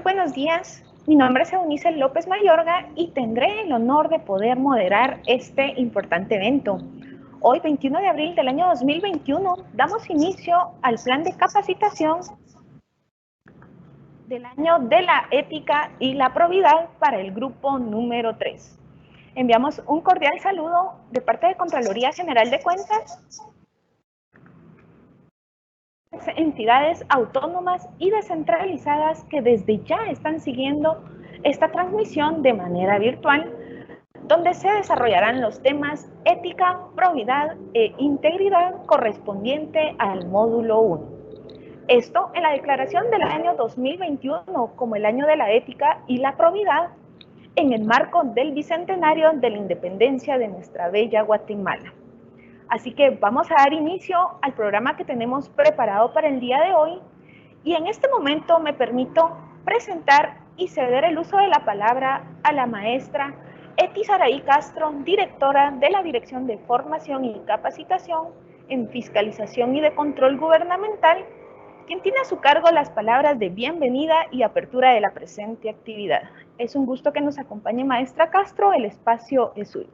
Muy buenos días, mi nombre es Eunice López Mayorga y tendré el honor de poder moderar este importante evento. Hoy, 21 de abril del año 2021, damos inicio al plan de capacitación del año de la ética y la probidad para el grupo número 3. Enviamos un cordial saludo de parte de Contraloría General de Cuentas, entidades autónomas y descentralizadas que desde ya están siguiendo esta transmisión de manera virtual, donde se desarrollarán los temas ética, probidad e integridad correspondiente al módulo 1. Esto en la declaración del año 2021 como el año de la ética y la probidad en el marco del bicentenario de la independencia de nuestra bella Guatemala. Así que vamos a dar inicio al programa que tenemos preparado para el día de hoy y en este momento me permito presentar y ceder el uso de la palabra a la maestra Eti Saraí Castro, directora de la Dirección de Formación y Capacitación en Fiscalización y de Control Gubernamental, quien tiene a su cargo las palabras de bienvenida y apertura de la presente actividad. Es un gusto que nos acompañe, maestra Castro, el espacio es suyo.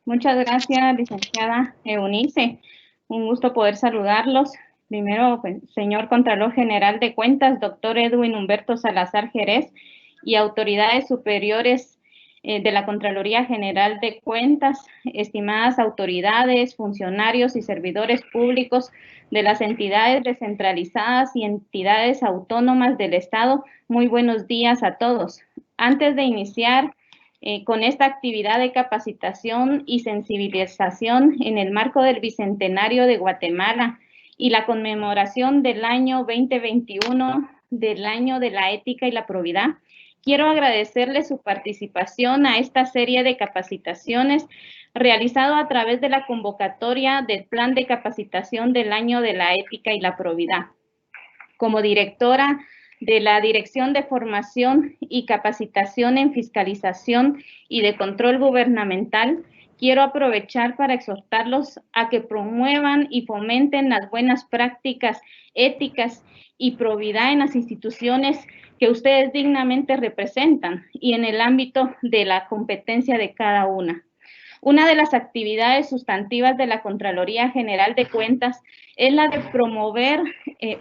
Muchas gracias, licenciada Eunice. Un gusto poder saludarlos. Primero, señor Contralor General de Cuentas, doctor Edwin Humberto Salazar Jerez, y autoridades superiores de la Contraloría General de Cuentas, estimadas autoridades, funcionarios y servidores públicos de las entidades descentralizadas y entidades autónomas del Estado, muy buenos días a todos. Antes de iniciar con esta actividad de capacitación y sensibilización en el marco del Bicentenario de Guatemala y la conmemoración del año 2021, del año de la ética y la probidad, quiero agradecerle su participación a esta serie de capacitaciones realizado a través de la convocatoria del Plan de Capacitación del año de la ética y la probidad. Como directora de la Dirección de Formación y Capacitación en Fiscalización y de Control Gubernamental, quiero aprovechar para exhortarlos a que promuevan y fomenten las buenas prácticas éticas y probidad en las instituciones que ustedes dignamente representan y en el ámbito de la competencia de cada una. Una de las actividades sustantivas de la Contraloría General de Cuentas es la de promover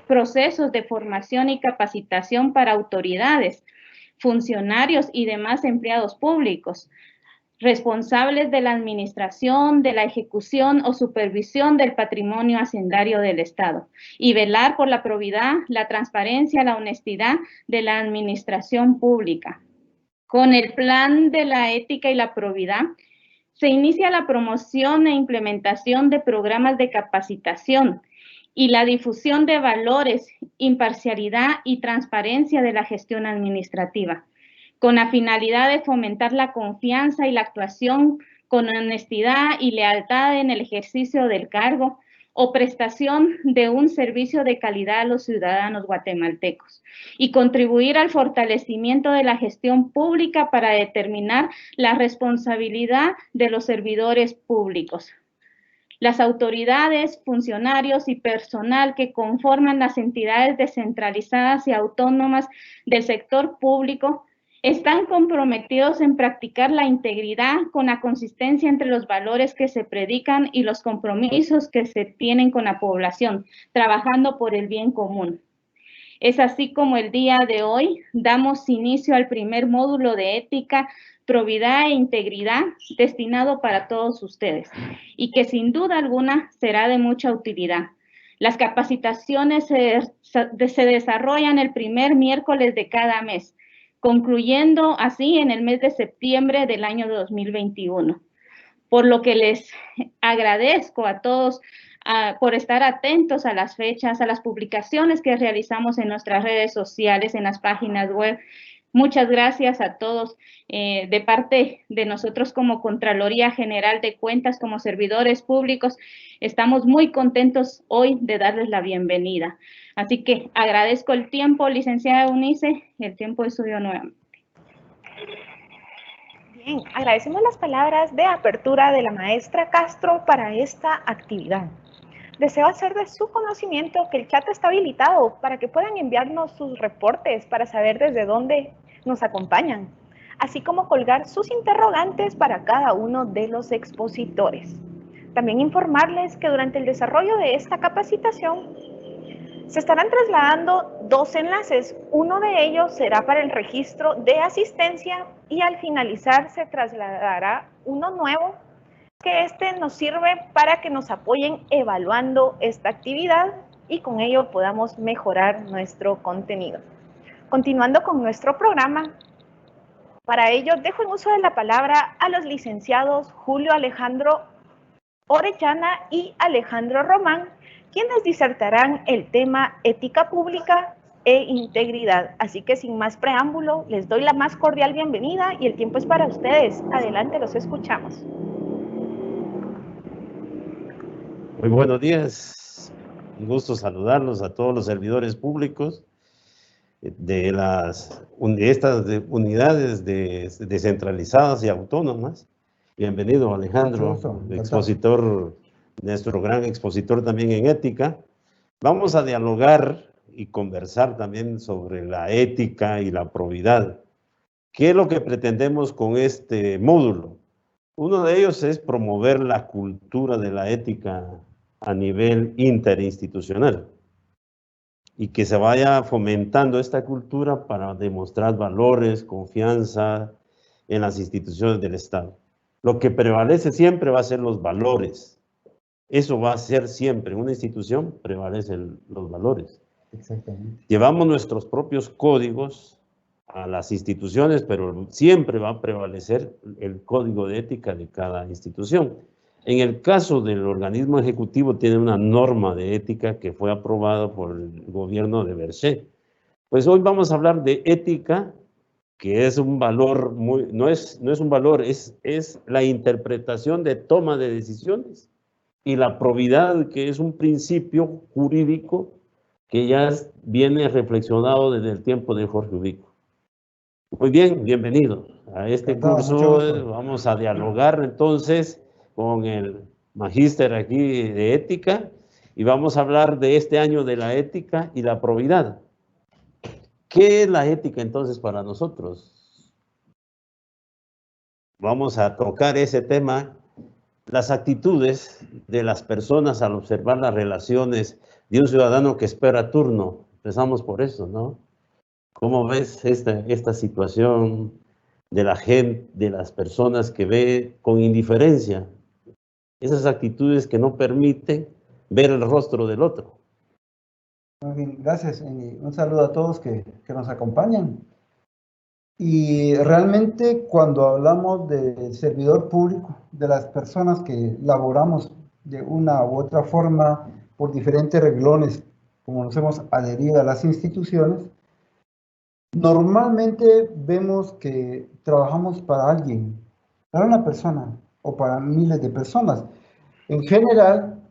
procesos de formación y capacitación para autoridades, funcionarios y demás empleados públicos, responsables de la administración, de la ejecución o supervisión del patrimonio hacendario del Estado, y velar por la probidad, la transparencia, la honestidad de la administración pública. Con el plan de la ética y la probidad, se inicia la promoción e implementación de programas de capacitación y la difusión de valores, imparcialidad y transparencia de la gestión administrativa, con la finalidad de fomentar la confianza y la actuación con honestidad y lealtad en el ejercicio del cargo o prestación de un servicio de calidad a los ciudadanos guatemaltecos y contribuir al fortalecimiento de la gestión pública para determinar la responsabilidad de los servidores públicos. Las autoridades, funcionarios y personal que conforman las entidades descentralizadas y autónomas del sector público están comprometidos en practicar la integridad con la consistencia entre los valores que se predican y los compromisos que se tienen con la población, trabajando por el bien común. Es así como el día de hoy damos inicio al primer módulo de ética, probidad e integridad destinado para todos ustedes y que sin duda alguna será de mucha utilidad. Las capacitaciones se desarrollan el primer miércoles de cada mes, concluyendo así en el mes de septiembre del año 2021. Por lo que les agradezco a todos por estar atentos a las fechas, a las publicaciones que realizamos en nuestras redes sociales, en las páginas web. Muchas gracias a todos de parte de nosotros como Contraloría General de Cuentas, como servidores públicos. Estamos muy contentos hoy de darles la bienvenida. Así que agradezco el tiempo, licenciada Eunice, el tiempo es suyo nuevamente. Bien, agradecemos las palabras de apertura de la maestra Castro para esta actividad. Deseo hacer de su conocimiento que el chat está habilitado para que puedan enviarnos sus reportes para saber desde dónde nos acompañan, así como colgar sus interrogantes para cada uno de los expositores. También informarles que durante el desarrollo de esta capacitación se estarán trasladando 2 enlaces. Uno de ellos será para el registro de asistencia y al finalizar se trasladará uno nuevo que nos sirve para que nos apoyen evaluando esta actividad y con ello podamos mejorar nuestro contenido. Continuando con nuestro programa, para ello dejo en uso de la palabra a los licenciados Julio Alejandro Orellana y Alejandro Román, quienes disertarán el tema ética pública e integridad. Así que sin más preámbulo, les doy la más cordial bienvenida y el tiempo es para ustedes. Adelante, los escuchamos. Muy buenos días, un gusto saludarlos a todos los servidores públicos de estas unidades descentralizadas y autónomas. Bienvenido, Alejandro, expositor, nuestro gran expositor también en ética. Vamos a dialogar y conversar también sobre la ética y la probidad. ¿Qué es lo que pretendemos con este módulo? Uno de ellos es promover la cultura de la ética a nivel interinstitucional y que se vaya fomentando esta cultura para demostrar valores, confianza en las instituciones del Estado. Lo que prevalece siempre va a ser los valores. Eso va a ser siempre. En una institución prevalecen los valores. Exactamente. Llevamos nuestros propios códigos a las instituciones, pero siempre va a prevalecer el código de ética de cada institución. En el caso del organismo ejecutivo tiene una norma de ética que fue aprobada por el gobierno de Berger. Pues hoy vamos a hablar de ética, que es un valor, no es un valor, es la interpretación de toma de decisiones, y la probidad, que es un principio jurídico que ya viene reflexionado desde el tiempo de Jorge Ubico. Muy bien, bienvenido a este curso. Vamos a dialogar entonces con el magíster aquí de ética y vamos a hablar de este año de la ética y la probidad. ¿Qué es la ética entonces para nosotros? Vamos a tocar ese tema, las actitudes de las personas al observar las relaciones de un ciudadano que espera turno. Empezamos por eso, ¿no? ¿Cómo ves esta situación de la gente, de las personas que ve con indiferencia esas actitudes que no permiten ver el rostro del otro? Muy bien, gracias. Un saludo a todos que nos acompañan. Y realmente cuando hablamos del servidor público, de las personas que laboramos de una u otra forma por diferentes renglones, como nos hemos adherido a las instituciones, normalmente vemos que trabajamos para alguien, para una persona o para miles de personas. En general,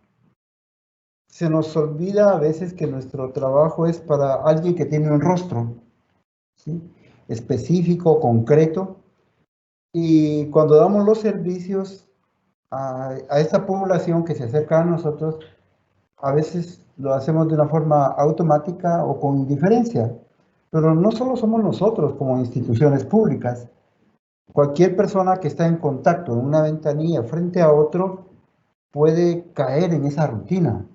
se nos olvida a veces que nuestro trabajo es para alguien que tiene un rostro, ¿sí?, específico, concreto, y cuando damos los servicios a esta población que se acerca a nosotros, a veces lo hacemos de una forma automática o con indiferencia, pero no solo somos nosotros como instituciones públicas. Cualquier persona que está en contacto en una ventanilla frente a otro puede caer en esa rutina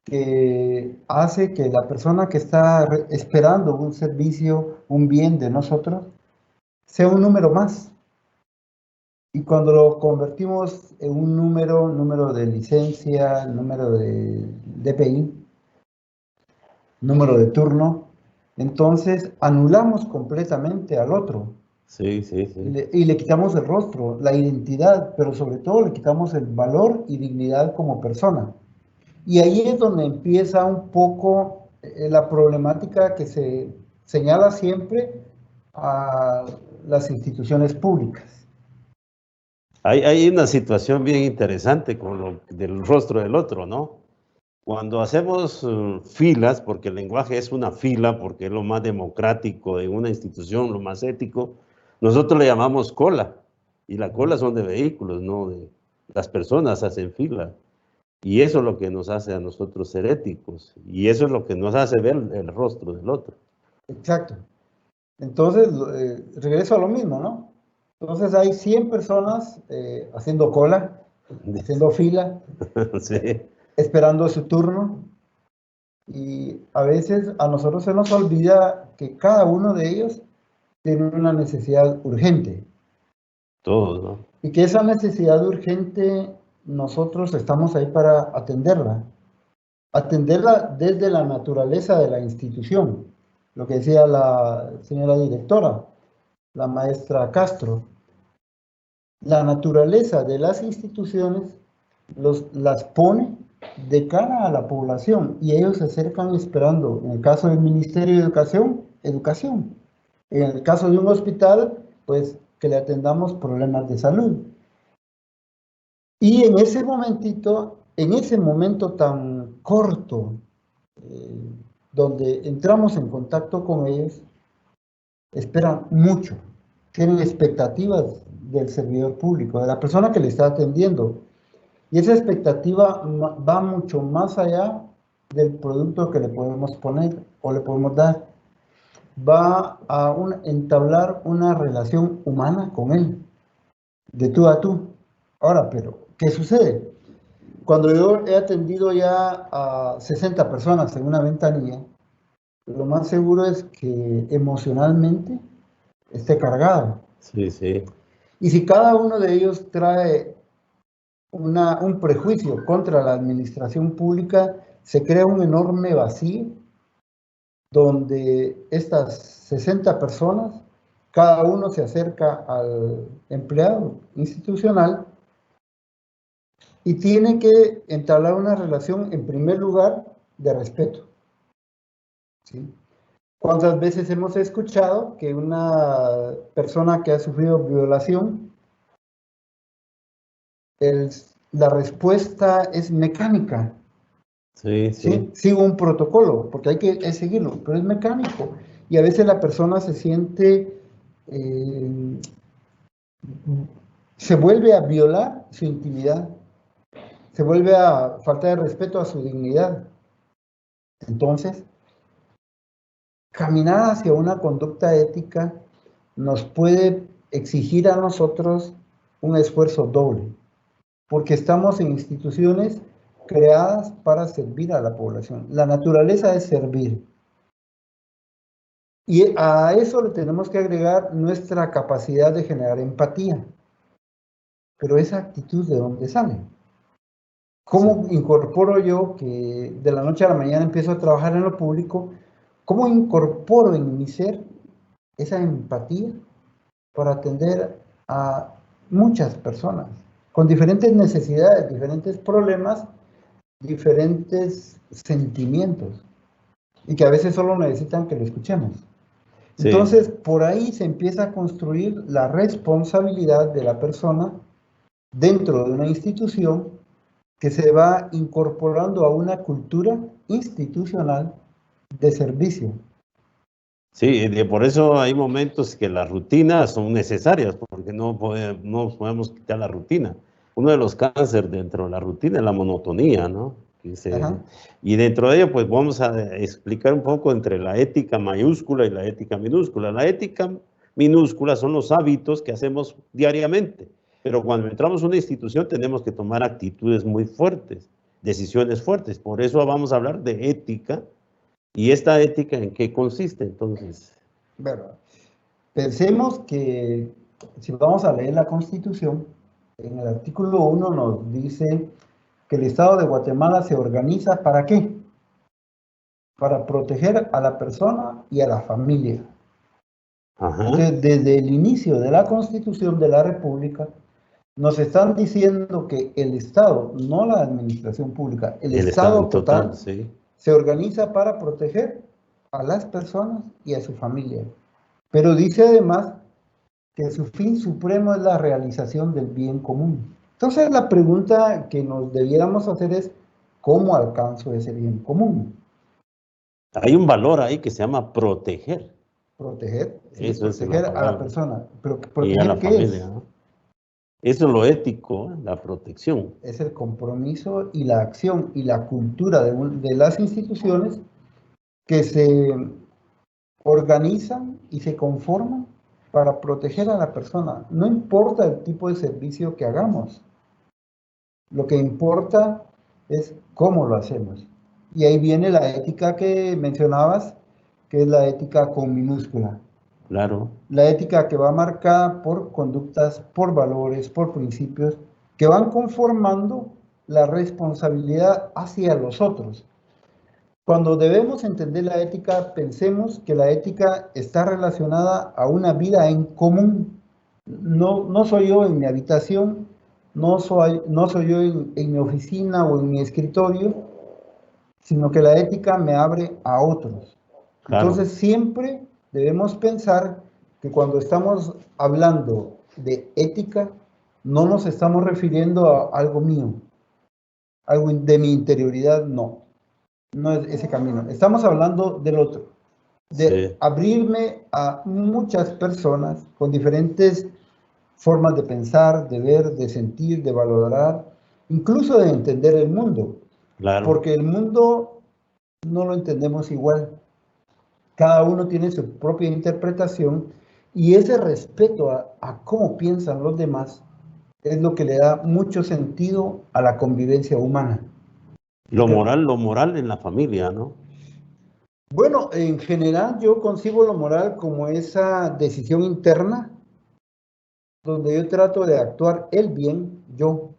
que hace que la persona que está esperando un servicio, un bien de nosotros, sea un número más. Y cuando lo convertimos en un número de licencia, número de DPI, número de turno, entonces anulamos completamente al otro. Sí, sí, sí. Y le quitamos el rostro, la identidad, pero sobre todo le quitamos el valor y dignidad como persona. Y ahí es donde empieza un poco la problemática que se señala siempre a las instituciones públicas. Hay una situación bien interesante con lo del rostro del otro, ¿no? Cuando hacemos filas, porque el lenguaje es una fila, porque es lo más democrático de una institución, lo más ético, nosotros le llamamos cola, y la cola son de vehículos, no de las personas hacen fila. Y eso es lo que nos hace a nosotros ser éticos. Y eso es lo que nos hace ver el rostro del otro. Exacto. Entonces, regreso a lo mismo, ¿no? Entonces hay 100 personas haciendo cola, haciendo fila, Sí. esperando su turno. Y a veces a nosotros se nos olvida que cada uno de ellos tiene una necesidad urgente. Todos, ¿no? Y que esa necesidad urgente nosotros estamos ahí para atenderla. Atenderla desde la naturaleza de la institución. Lo que decía la señora directora, la maestra Castro. La naturaleza de las instituciones las pone de cara a la población y ellos se acercan esperando, en el caso del Ministerio de Educación, educación. En el caso de un hospital, pues que le atendamos problemas de salud. Y en ese momentito, en ese momento tan corto, donde entramos en contacto con ellos, esperan mucho, tienen expectativas del servidor público, de la persona que le está atendiendo. Y esa expectativa va mucho más allá del producto que le podemos poner o le podemos dar. Va a entablar una relación humana con él, de tú a tú. Ahora, pero, ¿qué sucede? Cuando yo he atendido ya a 60 personas en una ventanilla, lo más seguro es que emocionalmente esté cargado. Sí, sí. Y si cada uno de ellos trae un prejuicio contra la administración pública, se crea un enorme vacío donde estas 60 personas, cada uno se acerca al empleado institucional y tiene que entablar una relación, en primer lugar, de respeto. ¿Sí? ¿Cuántas veces hemos escuchado que una persona que ha sufrido violación, la respuesta es mecánica? Sí, sí. Sigo un protocolo, porque hay que seguirlo, pero es mecánico. Y a veces la persona se siente, se vuelve a violar su intimidad, se vuelve a faltar de respeto a su dignidad. Entonces, caminar hacia una conducta ética nos puede exigir a nosotros un esfuerzo doble, porque estamos en instituciones creadas para servir a la población. La naturaleza es servir. Y a eso le tenemos que agregar nuestra capacidad de generar empatía. Pero esa actitud, ¿de dónde sale? ¿Cómo incorporo yo que de la noche a la mañana empiezo a trabajar en lo público? ¿Cómo incorporo en mi ser esa empatía para atender a muchas personas con diferentes necesidades, diferentes problemas, diferentes sentimientos y que a veces solo necesitan que lo escuchemos? Sí. Entonces, por ahí se empieza a construir la responsabilidad de la persona dentro de una institución que se va incorporando a una cultura institucional de servicio. Sí, por eso hay momentos que las rutinas son necesarias, porque no podemos quitar la rutina. Uno de los cánceres dentro de la rutina es la monotonía, ¿no? Y dentro de ello, pues vamos a explicar un poco entre la ética mayúscula y la ética minúscula. La ética minúscula son los hábitos que hacemos diariamente, pero cuando entramos a una institución tenemos que tomar actitudes muy fuertes, decisiones fuertes. Por eso vamos a hablar de ética. ¿Y esta ética en qué consiste entonces? Bueno, pensemos que si vamos a leer la Constitución, en el artículo 1 nos dice que el Estado de Guatemala se organiza ¿para qué? Para proteger a la persona y a la familia. Ajá. Entonces, desde el inicio de la Constitución de la República, nos están diciendo que el Estado, no la administración pública, el Estado total, sí, se organiza para proteger a las personas y a su familia. Pero dice además que su fin supremo es la realización del bien común. Entonces la pregunta que nos debiéramos hacer es, ¿cómo alcanzo ese bien común? Hay un valor ahí que se llama proteger. Proteger, sí, eso proteger es a la persona. Pero y a la ¿qué familia, es? ¿no? Eso es lo ético, la protección. Es el compromiso y la acción y la cultura de las instituciones que se organizan y se conforman para proteger a la persona. No importa el tipo de servicio que hagamos. Lo que importa es cómo lo hacemos. Y ahí viene la ética que mencionabas, que es la ética con minúscula. Claro. La ética que va marcada por conductas, por valores, por principios, que van conformando la responsabilidad hacia los otros. Cuando debemos entender la ética, pensemos que la ética está relacionada a una vida en común. No soy yo en mi habitación, no soy yo en mi oficina o en mi escritorio, sino que la ética me abre a otros. Claro. Entonces siempre debemos pensar que cuando estamos hablando de ética, no nos estamos refiriendo a algo mío, algo de mi interioridad, no es ese camino. Estamos hablando del otro, de abrirme a muchas personas con diferentes formas de pensar, de ver, de sentir, de valorar, incluso de entender el mundo. Claro. Porque el mundo no lo entendemos igual. Cada uno tiene su propia interpretación y ese respeto a cómo piensan los demás es lo que le da mucho sentido a la convivencia humana. Lo moral en la familia, ¿no? Bueno, en general yo concibo lo moral como esa decisión interna donde yo trato de actuar el bien, yo,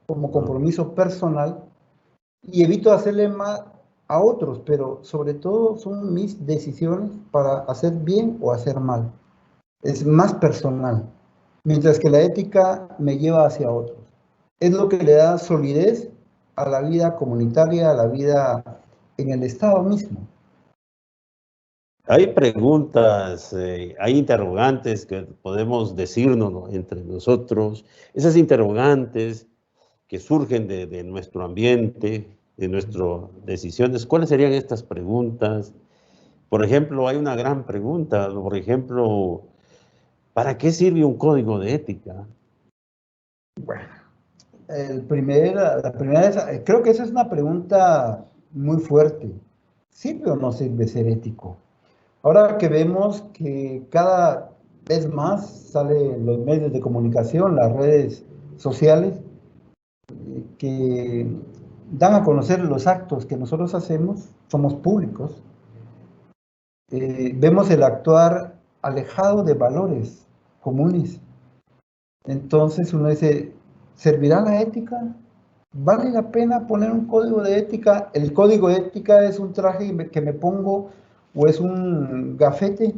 como compromiso personal, y evito hacerle mal a otros, pero sobre todo son mis decisiones para hacer bien o hacer mal. Es más personal, mientras que la ética me lleva hacia otros. Es lo que le da solidez a la vida comunitaria, a la vida en el Estado mismo. Hay preguntas, hay interrogantes que podemos decirnos, ¿no?, entre nosotros. Esas interrogantes que surgen de nuestro ambiente, de nuestras decisiones. ¿Cuáles serían estas preguntas? Por ejemplo, hay una gran pregunta, por ejemplo, ¿para qué sirve un código de ética? Bueno, la primera es, creo que esa es una pregunta muy fuerte. ¿Sirve o no sirve ser ético? Ahora que vemos que cada vez más salen los medios de comunicación, las redes sociales, que dan a conocer los actos que nosotros hacemos, somos públicos, vemos el actuar alejado de valores comunes. Entonces uno dice, ¿servirá la ética? ¿Vale la pena poner un código de ética? ¿El código de ética es un traje que me pongo o es un gafete,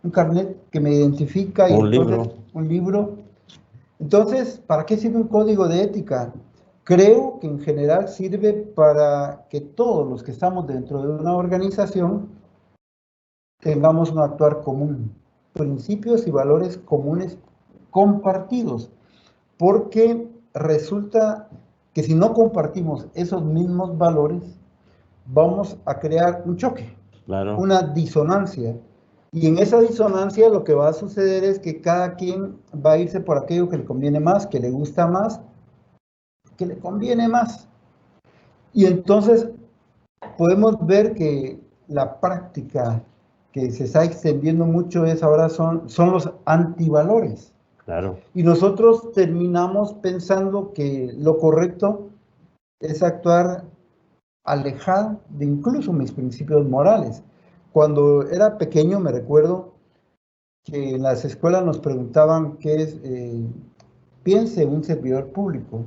un carnet que me identifica? Un libro. Un libro. Entonces, ¿para qué sirve un código de ética? Creo que en general sirve para que todos los que estamos dentro de una organización tengamos un actuar común, principios y valores comunes compartidos, porque resulta que si no compartimos esos mismos valores, vamos a crear un choque, Claro. una disonancia. Y en esa disonancia lo que va a suceder es que cada quien va a irse por aquello que le conviene más, que le gusta más, que le conviene más. Y entonces podemos ver que la práctica que se está extendiendo mucho es ahora son los antivalores. Claro. Y nosotros terminamos pensando que lo correcto es actuar alejado de incluso mis principios morales. Cuando era pequeño me recuerdo que en las escuelas nos preguntaban qué es, piense un servidor público.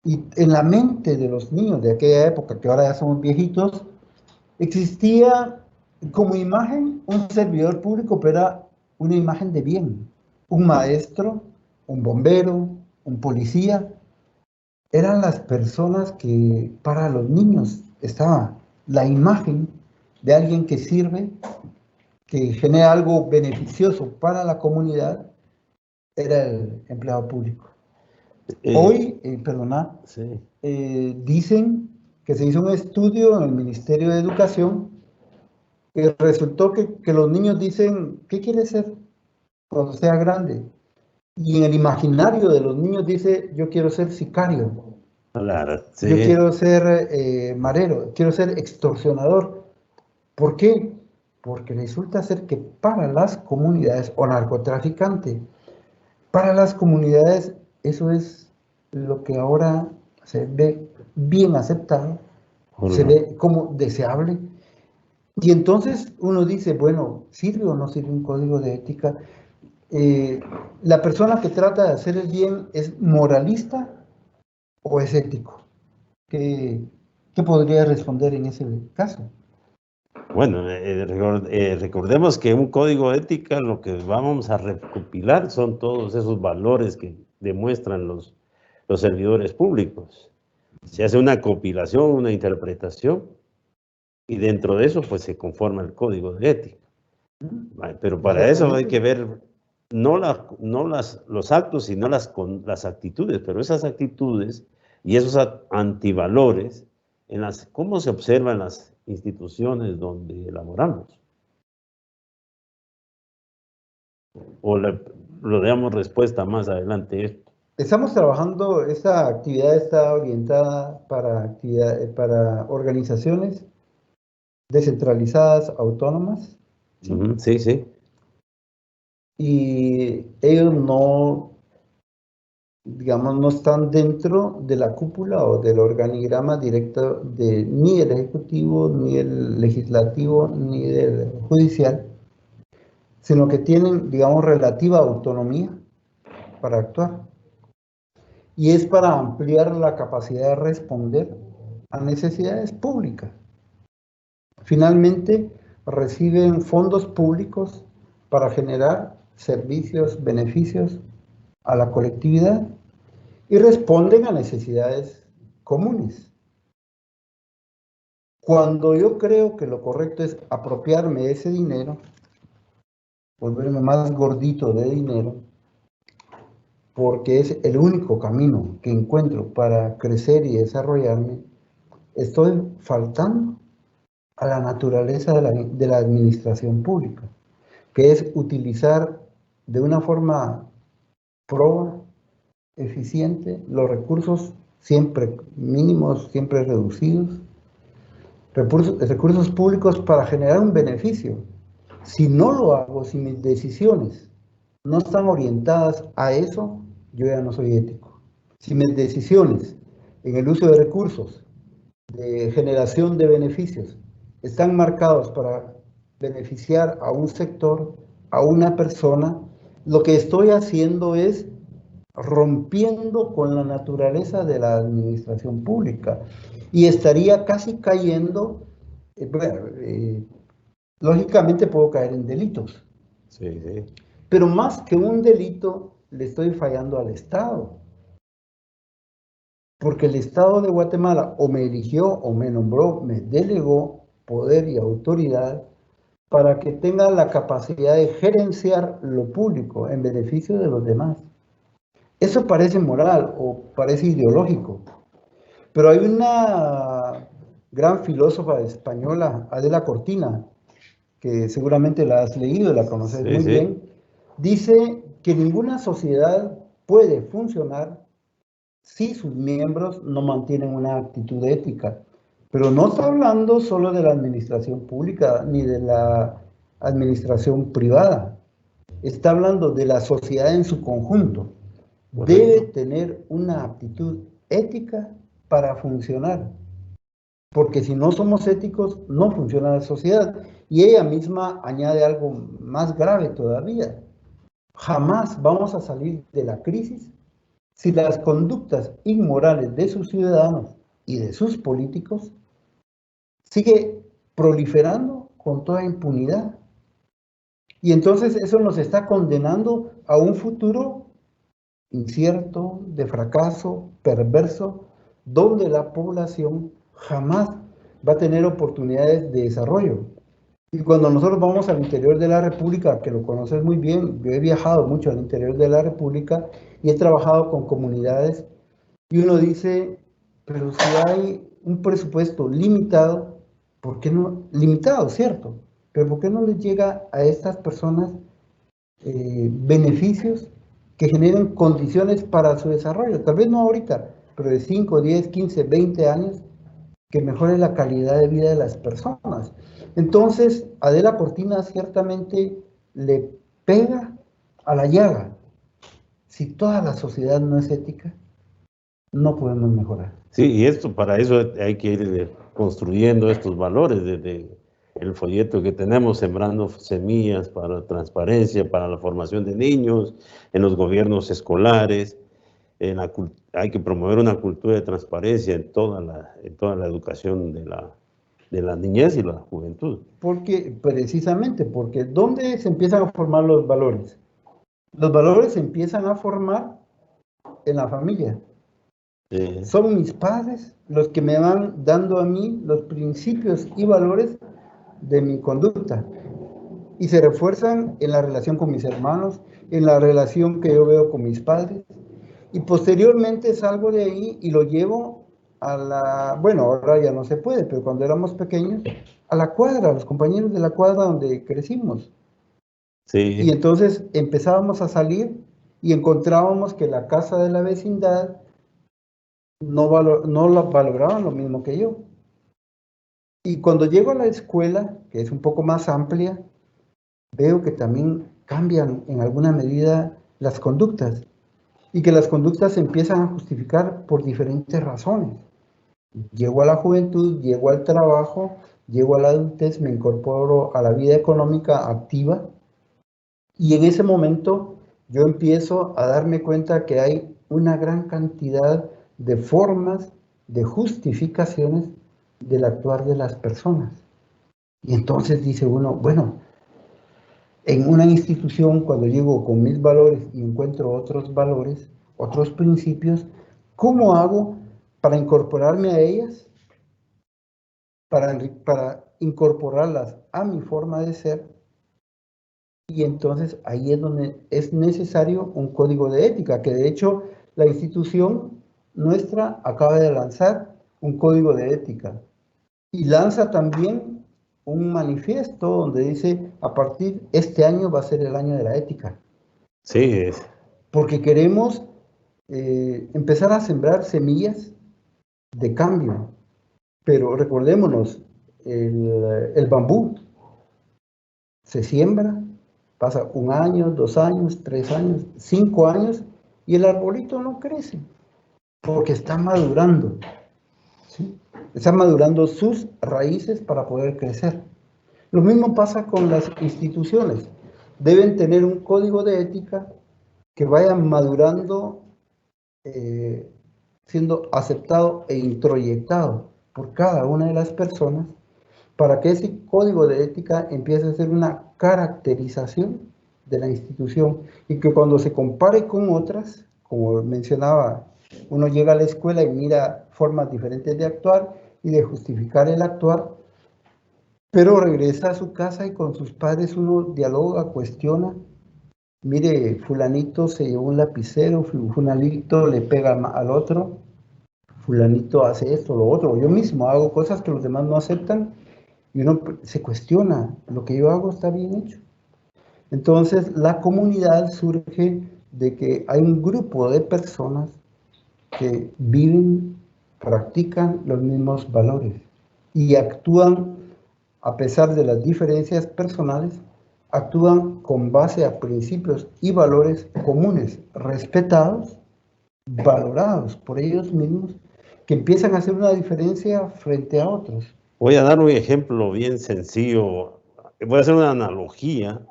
Y en la mente de los niños de aquella época, que ahora ya somos viejitos, existía como imagen un servidor público, pero era una imagen de bien. Un maestro, un bombero, un policía, eran las personas que para los niños estaba la imagen de alguien que sirve, que genera algo beneficioso para la comunidad, era el empleado público. Hoy, sí. Dicen que se hizo un estudio en el Ministerio de Educación que resultó que los niños dicen, ¿qué quiere ser cuando sea grande? Y en el imaginario de los niños dice, yo quiero ser sicario, Claro, sí. yo quiero ser marero, quiero ser extorsionador. ¿Por qué? Porque resulta ser que para las comunidades, o narcotraficante, para las comunidades eso es lo que ahora se ve bien aceptado, se ve como deseable. Y entonces uno dice, bueno, ¿sirve o no sirve un código de ética? ¿La persona que trata de hacer el bien es moralista o es ético? ¿Qué podría responder en ese caso? Bueno, recordemos que un código de ética lo que vamos a recopilar son todos esos valores que demuestran los servidores públicos. Se hace una compilación, una interpretación, y dentro de eso pues se conforma el código de ética. Pero para eso hay que ver no los actos, sino las actitudes, pero esas actitudes y esos antivalores, ¿cómo se observan las instituciones donde elaboramos? O lo damos respuesta más adelante esto. Estamos trabajando, esta actividad está orientada para organizaciones descentralizadas, autónomas. ¿Sí? Sí, sí. Y ellos no, digamos, no están dentro de la cúpula o del organigrama directo de ni el Ejecutivo, ni el Legislativo, ni del Judicial, sino que tienen, digamos, relativa autonomía para actuar. Y es para ampliar la capacidad de responder a necesidades públicas. Finalmente, reciben fondos públicos para generar servicios, beneficios a la colectividad y responden a necesidades comunes. Cuando yo creo que lo correcto es apropiarme de ese dinero, volverme más gordito de dinero, porque es el único camino que encuentro para crecer y desarrollarme, estoy faltando a la naturaleza de la administración pública, que es utilizar de una forma proba, eficiente, los recursos siempre mínimos, siempre reducidos, recursos públicos para generar un beneficio. Si no lo hago, si mis decisiones no están orientadas a eso, yo ya no soy ético. Si mis decisiones en el uso de recursos, de generación de beneficios, están marcados para beneficiar a un sector, a una persona, lo que estoy haciendo es rompiendo con la naturaleza de la administración pública y estaría casi cayendo, lógicamente puedo caer en delitos, Sí, sí. pero más que un delito le estoy fallando al Estado, porque el Estado de Guatemala o me eligió o me nombró, me delegó poder y autoridad para que tenga la capacidad de gerenciar lo público en beneficio de los demás. Eso parece moral o parece ideológico, pero hay una gran filósofa española, Adela Cortina, que seguramente la has leído y la conoces Sí, muy sí. bien, dice que ninguna sociedad puede funcionar si sus miembros no mantienen una actitud ética. Pero no está hablando solo de la administración pública ni de la administración privada. Está hablando de la sociedad en su conjunto. Debe tener una actitud ética para funcionar. Porque si no somos éticos, no funciona la sociedad. Y ella misma añade algo más grave todavía. Jamás vamos a salir de la crisis si las conductas inmorales de sus ciudadanos y de sus políticos sigue proliferando con toda impunidad. Y entonces eso nos está condenando a un futuro incierto, de fracaso, perverso, donde la población jamás va a tener oportunidades de desarrollo. Y cuando nosotros vamos al interior de la República, que lo conoces muy bien, yo he viajado mucho al interior de la República y he trabajado con comunidades, y uno dice, pero si hay un presupuesto limitado, ¿por qué no? Limitado, cierto, pero ¿por qué no les llega a estas personas beneficios que generen condiciones para su desarrollo. Tal vez no ahorita, pero de 5, 10, 15, 20 años, que mejore la calidad de vida de las personas. Entonces, Adela Cortina ciertamente le pega a la llaga. Si toda la sociedad no es ética, no podemos mejorar. Sí, y esto, para eso hay que ir construyendo estos valores desde el folleto que tenemos, sembrando semillas para la transparencia, para la formación de niños, en los gobiernos escolares, hay que promover una cultura de transparencia en toda la educación de la niñez y la juventud. Precisamente, porque ¿dónde se empiezan a formar los valores? Los valores se empiezan a formar en la familia. Son mis padres los que me van dando a mí los principios y valores de mi conducta. Y se refuerzan en la relación con mis hermanos, en la relación que yo veo con mis padres. Y posteriormente salgo de ahí y lo llevo a la, bueno, ahora ya no se puede, pero cuando éramos pequeños, a la cuadra, a los compañeros de la cuadra donde crecimos. Sí. Y entonces empezábamos a salir y encontrábamos que la casa de la vecindad no la valoraban lo mismo que yo. Y cuando llego a la escuela, que es un poco más amplia, veo que también cambian en alguna medida las conductas y que las conductas se empiezan a justificar por diferentes razones. Llego a la juventud, llego al trabajo, llego a la adultez, me incorporo a la vida económica activa y en ese momento yo empiezo a darme cuenta que hay una gran cantidad de formas, de justificaciones del actuar de las personas. Y entonces dice uno, bueno, en una institución cuando llego con mis valores y encuentro otros valores, otros principios, ¿cómo hago para incorporarme a ellas? Para incorporarlas a mi forma de ser. Y entonces ahí es donde es necesario un código de ética, que de hecho la institución nuestra acaba de lanzar un código de ética y lanza también un manifiesto donde dice a partir de este año va a ser el año de la ética. Sí. Porque queremos empezar a sembrar semillas de cambio. Pero recordémonos, el bambú se siembra, pasa 1 año, 2 años, 3 años, 5 años y el arbolito no crece porque está madurando. ¿Sí? Está madurando sus raíces para poder crecer. Lo mismo pasa con las instituciones. Deben tener un código de ética que vaya madurando, siendo aceptado e introyectado por cada una de las personas para que ese código de ética empiece a ser una caracterización de la institución y que cuando se compare con otras, como mencionaba, uno llega a la escuela y mira formas diferentes de actuar y de justificar el actuar, pero regresa a su casa y con sus padres uno dialoga, cuestiona. Mire, fulanito se llevó un lapicero, fulanito le pega al otro, fulanito hace esto, lo otro. Yo mismo hago cosas que los demás no aceptan y uno se cuestiona, ¿lo que yo hago está bien hecho? Entonces la comunidad surge de que hay un grupo de personas que viven, practican los mismos valores y actúan a pesar de las diferencias personales, actúan con base a principios y valores comunes, respetados, valorados por ellos mismos, que empiezan a hacer una diferencia frente a otros. Voy a dar un ejemplo bien sencillo. Voy a hacer una analogía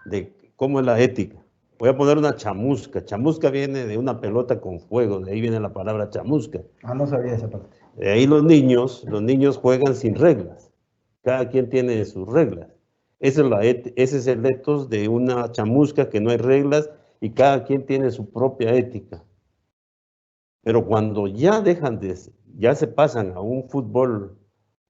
de cómo es la ética. Voy a poner una chamusca. Chamusca viene de una pelota con fuego, de ahí viene la palabra chamusca. Ah, no sabía esa parte. De ahí los niños juegan sin reglas. Cada quien tiene sus reglas. Ese es el ethos de una chamusca, que no hay reglas y cada quien tiene su propia ética. Pero cuando ya se pasan a un fútbol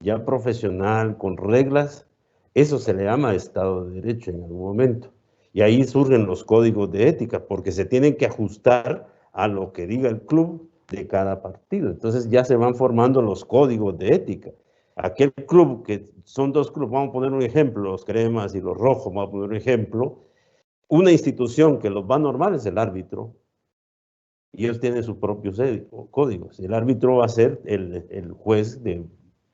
ya profesional, con reglas, eso se le llama Estado de Derecho en algún momento. Y ahí surgen los códigos de ética, porque se tienen que ajustar a lo que diga el club de cada partido. Entonces ya se van formando los códigos de ética. Aquel club, que son 2 clubes, vamos a poner un ejemplo, los cremas y los rojos, vamos a poner un ejemplo, Una institución que los va a normar es el árbitro, y ellos tienen sus propios códigos. El árbitro va a ser el juez de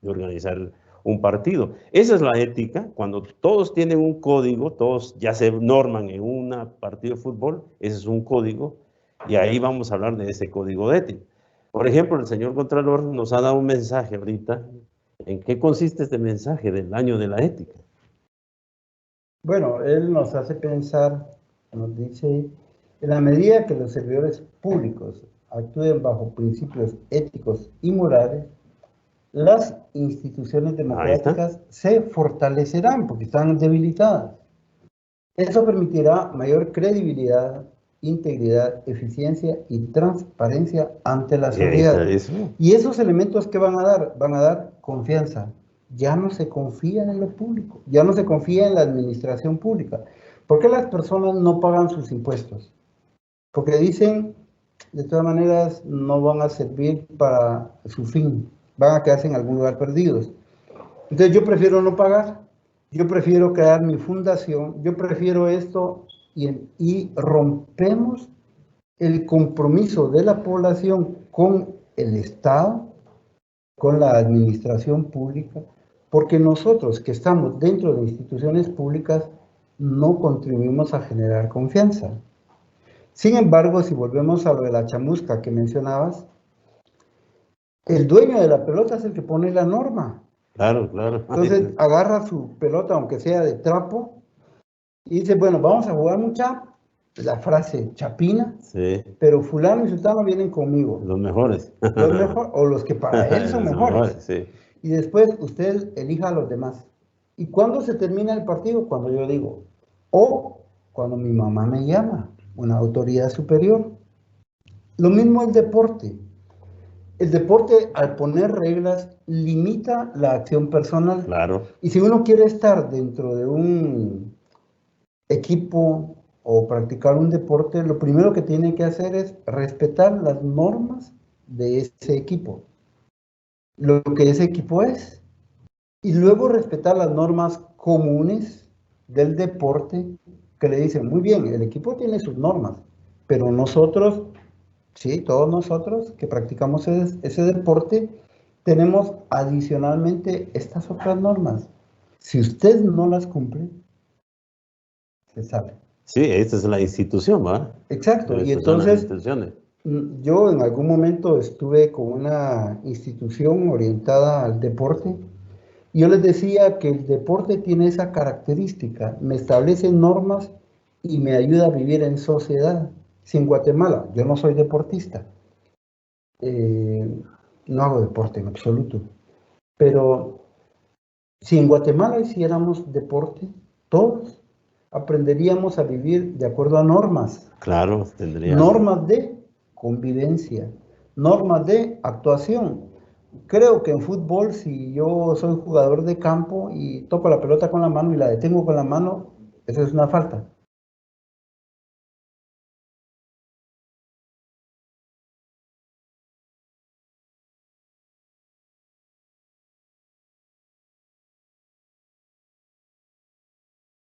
organizar un partido. Esa es la ética. Cuando todos tienen un código, todos ya se norman en un partido de fútbol, ese es un código, y ahí vamos a hablar de ese código de ética. Por ejemplo, el señor Contralor nos ha dado un mensaje ahorita. ¿En qué consiste este mensaje del año de la ética? Bueno, él nos hace pensar, nos dice, en la medida que los servidores públicos actúen bajo principios éticos y morales, las instituciones democráticas se fortalecerán porque están debilitadas. Eso permitirá mayor credibilidad, integridad, eficiencia y transparencia ante la sociedad. Y esos elementos que van a dar confianza. Ya no se confía en lo público, ya no se confía en la administración pública. ¿Por qué las personas no pagan sus impuestos? Porque dicen, de todas maneras, no van a servir para su fin, van a quedarse en algún lugar perdidos. Entonces yo prefiero no pagar, yo prefiero crear mi fundación, yo prefiero esto y rompemos el compromiso de la población con el Estado, con la administración pública, porque nosotros que estamos dentro de instituciones públicas no contribuimos a generar confianza. Sin embargo, si volvemos a lo de la chamusca que mencionabas, el dueño de la pelota es el que pone la norma. Claro, claro. Entonces agarra su pelota, aunque sea de trapo, y dice, bueno, vamos a jugar mucha, la frase chapina, sí. Pero fulano y sultano vienen conmigo. Los mejores. Los mejores, o los que para él son mejores. Sí. Y después usted elija a los demás. ¿Y cuándo se termina el partido? Cuando yo digo. O cuando mi mamá me llama, una autoridad superior. Lo mismo el deporte. El deporte, al poner reglas, limita la acción personal. Claro. Y si uno quiere estar dentro de un equipo o practicar un deporte, lo primero que tiene que hacer es respetar las normas de ese equipo, lo que ese equipo es, y luego respetar las normas comunes del deporte que le dicen, muy bien, el equipo tiene sus normas, pero nosotros, sí, todos nosotros que practicamos ese deporte, tenemos adicionalmente estas otras normas. Si usted no las cumple, se sale. Sí, esta es la institución, ¿va? Exacto, y entonces instituciones. Yo en algún momento estuve con una institución orientada al deporte y yo les decía que el deporte tiene esa característica, me establece normas y me ayuda a vivir en sociedad. Si en Guatemala, yo no soy deportista, no hago deporte en absoluto, pero si en Guatemala hiciéramos deporte, todos aprenderíamos a vivir de acuerdo a normas. Claro, tendríamos. Normas de convivencia, normas de actuación. Creo que en fútbol, si yo soy jugador de campo y toco la pelota con la mano y la detengo con la mano, eso es una falta.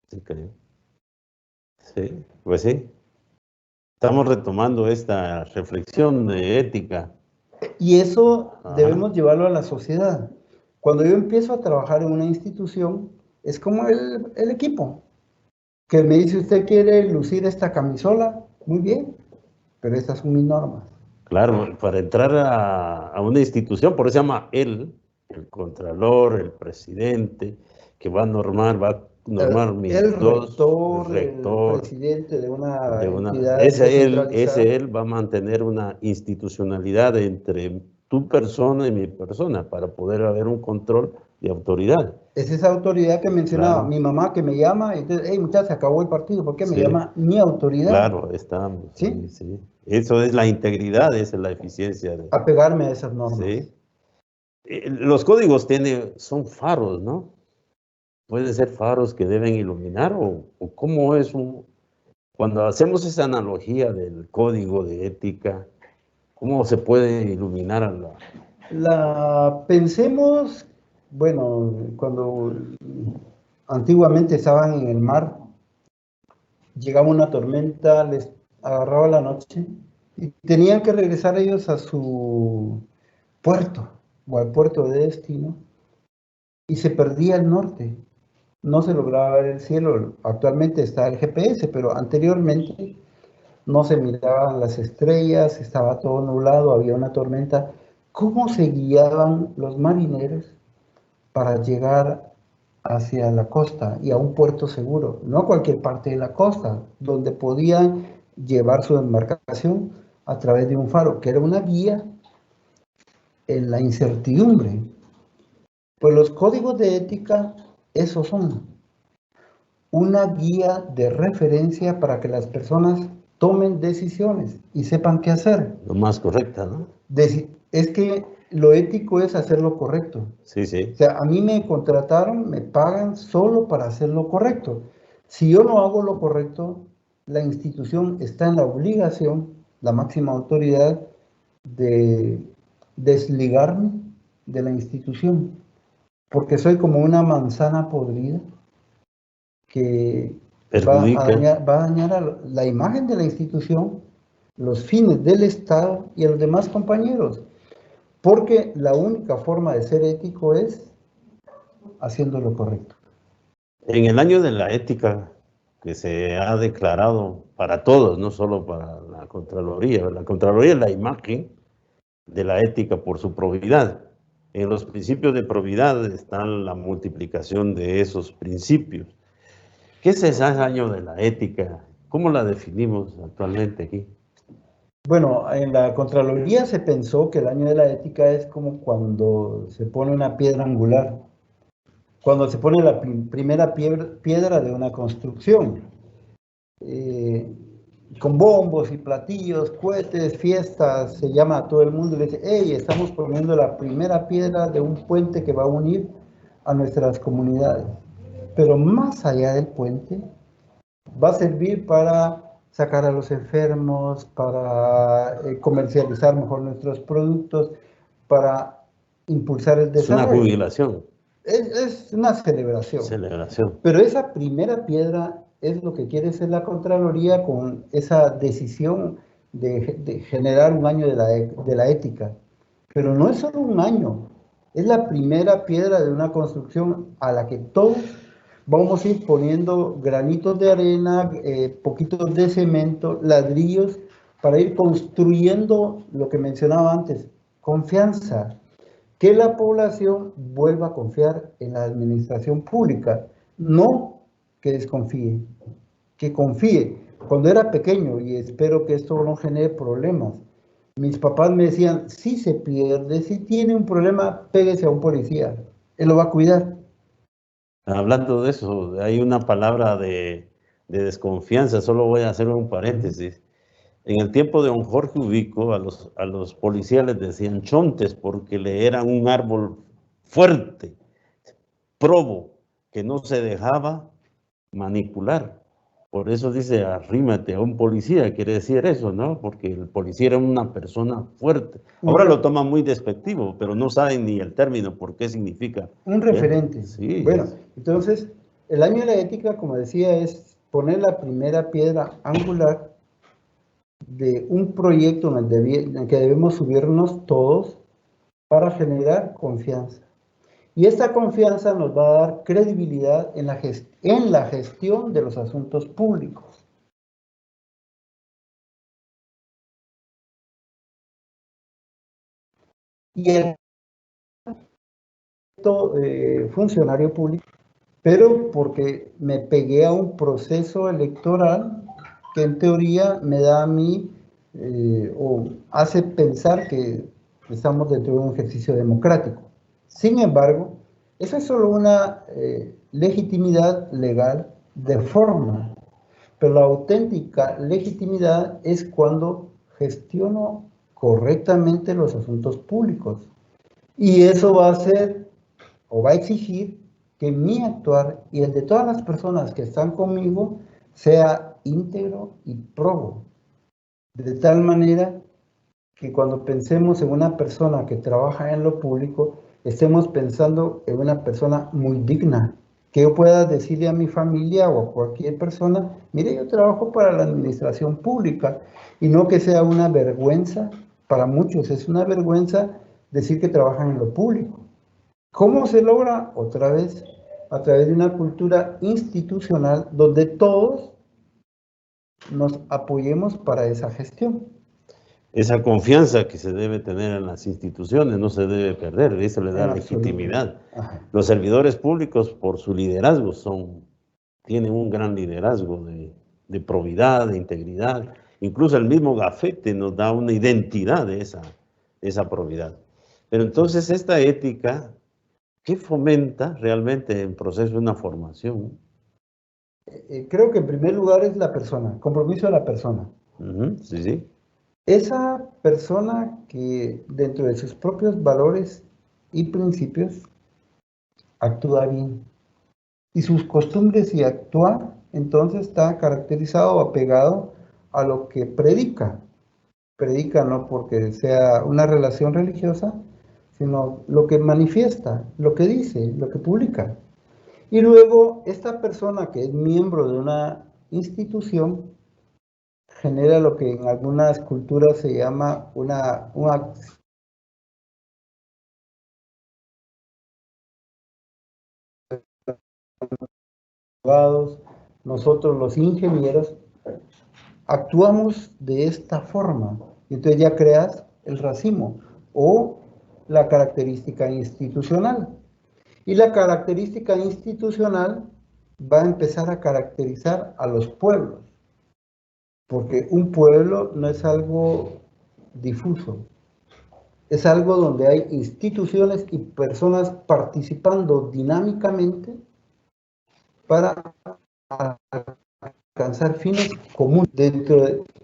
Sí, creo. Sí, pues sí. Estamos retomando esta reflexión de ética. Y eso debemos llevarlo a la sociedad. Cuando yo empiezo a trabajar en una institución, es como el equipo, que me dice, usted quiere lucir esta camisola, muy bien, pero estas son mis normas. Claro, para entrar a una institución, por eso se llama el contralor, el presidente, que va a normar, el rector, el presidente de una entidad ese él va a mantener una institucionalidad entre tu persona y mi persona para poder haber un control de autoridad. Es esa autoridad que mencionaba, claro. Mi mamá que me llama, entonces, hey muchachos, se acabó el partido, ¿por qué me llama mi autoridad? Claro, estamos. ¿Sí? Sí. Eso es la integridad, esa es la eficiencia. Apegarme a esas normas. Sí. Los códigos son faros, ¿no? Pueden ser faros que deben iluminar o cómo es cuando hacemos esa analogía del código de ética, ¿cómo se puede iluminar a pensemos, bueno, cuando antiguamente estaban en el mar llegaba una tormenta, les agarraba la noche y tenían que regresar ellos a su puerto o al puerto de destino y se perdía el norte. No se lograba ver el cielo. Actualmente está el GPS, pero anteriormente no se miraban las estrellas, estaba todo nublado, había una tormenta. ¿Cómo se guiaban los marineros para llegar hacia la costa y a un puerto seguro? No a cualquier parte de la costa, donde podían llevar su embarcación a través de un faro, que era una guía en la incertidumbre. Pues los códigos de ética, esos son una guía de referencia para que las personas tomen decisiones y sepan qué hacer. Lo más correcta, ¿no? Es que lo ético es hacer lo correcto. Sí, sí. O sea, a mí me contrataron, me pagan solo para hacer lo correcto. Si yo no hago lo correcto, la institución está en la obligación, la máxima autoridad, de desligarme de la institución, porque soy como una manzana podrida que va a dañar la imagen de la institución, los fines del Estado y a los demás compañeros. Porque la única forma de ser ético es haciendo lo correcto. En el año de la ética, que se ha declarado para todos, no solo para la Contraloría es la imagen de la ética por su probidad. En los principios de probidad está la multiplicación de esos principios. ¿Qué es ese año de la ética? ¿Cómo la definimos actualmente aquí? Bueno, en la Contraloría se pensó que el año de la ética es como cuando se pone una piedra angular, cuando se pone la primera piedra de una construcción, con bombos y platillos, cohetes, fiestas, se llama a todo el mundo y le dice, hey, estamos poniendo la primera piedra de un puente que va a unir a nuestras comunidades. Pero más allá del puente, va a servir para sacar a los enfermos, para comercializar mejor nuestros productos, para impulsar el desarrollo. Es una jubilación. Es una celebración. Celebración. Pero esa primera piedra es lo que quiere hacer la Contraloría con esa decisión de generar un año de la ética. Pero no es solo un año, es la primera piedra de una construcción a la que todos vamos a ir poniendo granitos de arena, poquitos de cemento, ladrillos, para ir construyendo lo que mencionaba antes, confianza. Que la población vuelva a confiar en la administración pública, no que desconfíe, que confíe. Cuando era pequeño, y espero que esto no genere problemas, mis papás me decían, si se pierde, si tiene un problema, péguese a un policía, él lo va a cuidar. Hablando de eso, hay una palabra de desconfianza, solo voy a hacer un paréntesis. En el tiempo de don Jorge Ubico, a los policías les decían chontes porque le eran un árbol fuerte, probo, que no se dejaba manipular. Por eso dice, arrímate a un policía, quiere decir eso, ¿no? Porque el policía era una persona fuerte. Ahora lo toman muy despectivo, pero no saben ni el término, por qué significa. Un referente. Sí. Bueno, entonces, el año de la ética, como decía, es poner la primera piedra angular de un proyecto en el que debemos subirnos todos para generar confianza. Y esta confianza nos va a dar credibilidad en la gestión de los asuntos públicos. Y el funcionario público, pero porque me pegué a un proceso electoral que en teoría me da a mí o hace pensar que estamos dentro de un ejercicio democrático. Sin embargo, esa es solo una legitimidad legal de forma, pero la auténtica legitimidad es cuando gestiono correctamente los asuntos públicos. Y eso va a hacer o va a exigir que mi actuar y el de todas las personas que están conmigo sea íntegro y probo. De tal manera que cuando pensemos en una persona que trabaja en lo público, estemos pensando en una persona muy digna, Que yo pueda decirle a mi familia o a cualquier persona, mire, yo trabajo para la administración pública, y no que sea una vergüenza, para muchos es una vergüenza decir que trabajan en lo público. ¿Cómo se logra? Otra vez, a través de una cultura institucional donde todos nos apoyemos para esa gestión. Esa confianza que se debe tener en las instituciones no se debe perder, eso le da En legitimidad. Ajá. Los servidores públicos, por su liderazgo, tienen un gran liderazgo de probidad, de integridad. Incluso el mismo gafete nos da una identidad de esa probidad. Pero entonces esta ética, ¿qué fomenta realmente en proceso de una formación? Creo que en primer lugar es la persona, compromiso de la persona. Sí, sí. Esa persona que dentro de sus propios valores y principios actúa bien. Y sus costumbres y actuar, entonces está caracterizado o apegado a lo que predica. Predica no porque sea una relación religiosa, sino lo que manifiesta, lo que dice, lo que publica. Y luego esta persona que es miembro de una institución genera lo que en algunas culturas se llama una abogados, nosotros los ingenieros actuamos de esta forma. Y entonces ya creas el racimo o la característica institucional. Y la característica institucional va a empezar a caracterizar a los pueblos. Porque un pueblo no es algo difuso, es algo donde hay instituciones y personas participando dinámicamente para alcanzar fines comunes